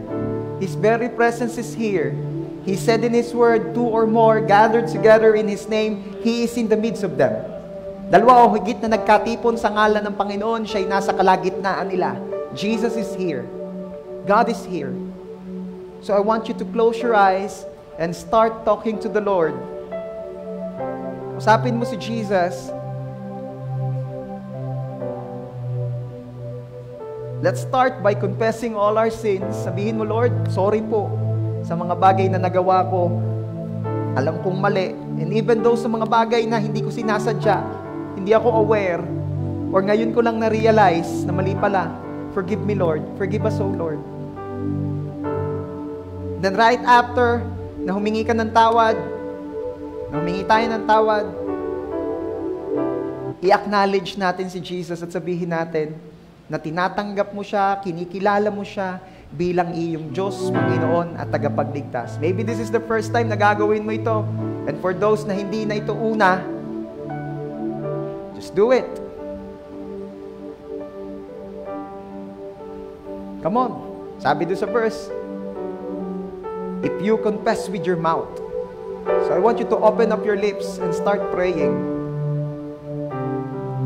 His very presence is here. He said in His word, 2 or more gathered together in His name, He is in the midst of them. Dalawa o higit na nagkatipon sa ngalan ng Panginoon, siya'y nasa kalagitnaan nila. Jesus is here. God is here. So I want you to close your eyes and start talking to the Lord. Usapin mo si Jesus. Let's start by confessing all our sins. Sabihin mo, Lord, sorry po sa mga bagay na nagawa ko. Alam kong mali. And even though sa mga bagay na hindi ko sinasadya, hindi ako aware, or ngayon ko lang na-realize na mali pala, forgive me, Lord. Forgive us, O Lord. Then right after na humingi ka ng tawad, na humingi tayo ng tawad, i-acknowledge natin si Jesus at sabihin natin na tinatanggap mo siya, kinikilala mo siya bilang iyong Diyos, Panginoon at tagapagligtas. Maybe this is the first time na gagawin mo ito. And for those na hindi na ito una, just do it. Come on. Sabi doon sa verse, if you confess with your mouth. So I want you to open up your lips and start praying.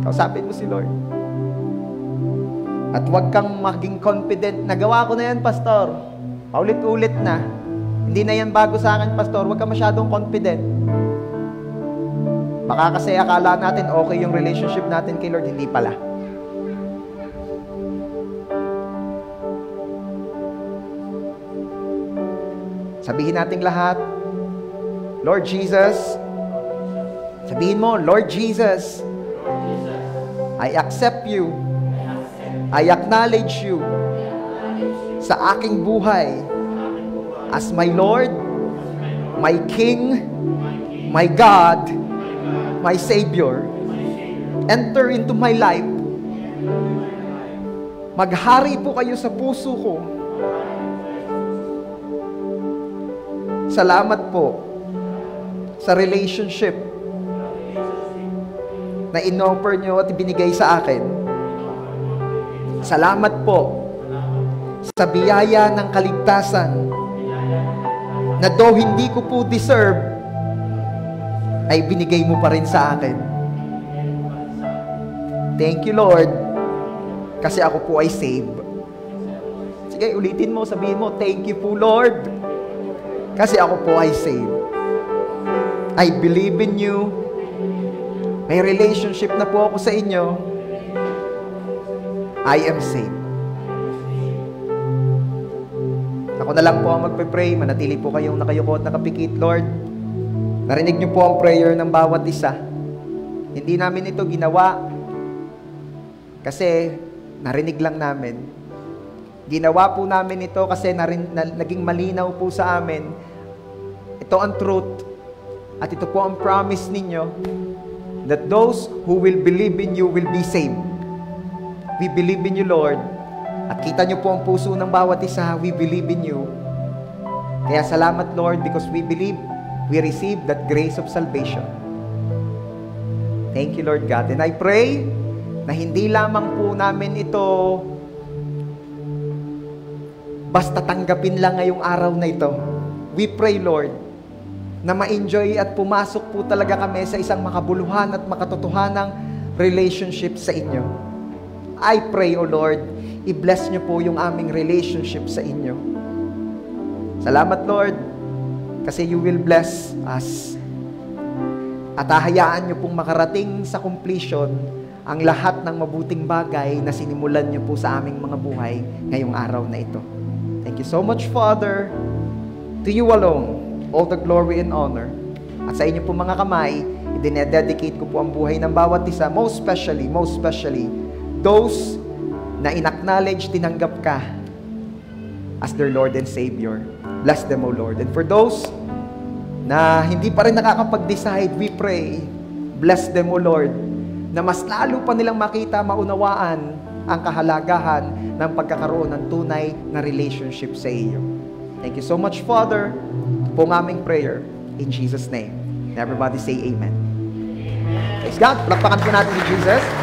Kausapin mo si Lord. At huwag kang maging confident. Nagawa ko na yan, Pastor. Paulit-ulit na. Hindi na yan bago sa akin, Pastor. Huwag kang masyadong confident. Baka kasi akala natin okay yung relationship natin kay Lord. Hindi pala. Sabihin nating lahat, Lord Jesus. Sabihin mo, Lord Jesus, I accept you. I acknowledge you sa aking buhay as my Lord, my King, my God, my Savior. Enter into my life. Maghari po kayo sa puso ko. Salamat po sa relationship na in-offer nyo at ibinigay sa akin. Salamat po sa biyaya ng kaligtasan na though hindi ko po deserve, ay binigay mo pa rin sa akin. Thank you, Lord, kasi ako po ay saved. Sige, ulitin mo, sabihin mo, thank you po, Lord, kasi ako po ay saved. I believe in you. May relationship na po ako sa inyo. I am saved. Ako na lang po ang magpe-pray. Manatili po kayong nakayuko at nakapikit, Lord. Narinig niyo po ang prayer ng bawat isa. Hindi namin ito ginawa kasi narinig lang namin. Ginawa po namin ito kasi naging malinaw po sa amin. Ito ang truth. At ito po ang promise ninyo that those who will believe in you will be saved. We believe in you, Lord. At kita nyo po ang puso ng bawat isa. We believe in you. Kaya salamat, Lord, because we believe we receive that grace of salvation. Thank you, Lord God. And I pray na hindi lamang po namin ito basta tanggapin lang ngayong araw na ito. We pray, Lord, na ma-enjoy at pumasok po talaga kami sa isang makabuluhan at makatotohanang relationship sa inyo. I pray, O Lord, i-bless niyo po yung aming relationship sa inyo. Salamat, Lord, kasi you will bless us. At hahayaan niyo pong makarating sa completion ang lahat ng mabuting bagay na sinimulan niyo po sa aming mga buhay ngayong araw na ito. Thank you so much, Father. To you alone, all the glory and honor. At sa inyo po mga kamay, idinededicate ko po ang buhay ng bawat isa, most especially, those na in-acknowledge, tinanggap ka as their Lord and Savior. Bless them, O Lord. And for those na hindi pa rin nakakapag-decide, we pray, bless them, O Lord, na mas lalo pa nilang makita, maunawaan ang kahalagahan ng pagkakaroon ng tunay na relationship sa iyo. Thank you so much, Father, po ng aming prayer. In Jesus' name. And everybody say Amen. Praise God. Palakpakan po natin si Jesus.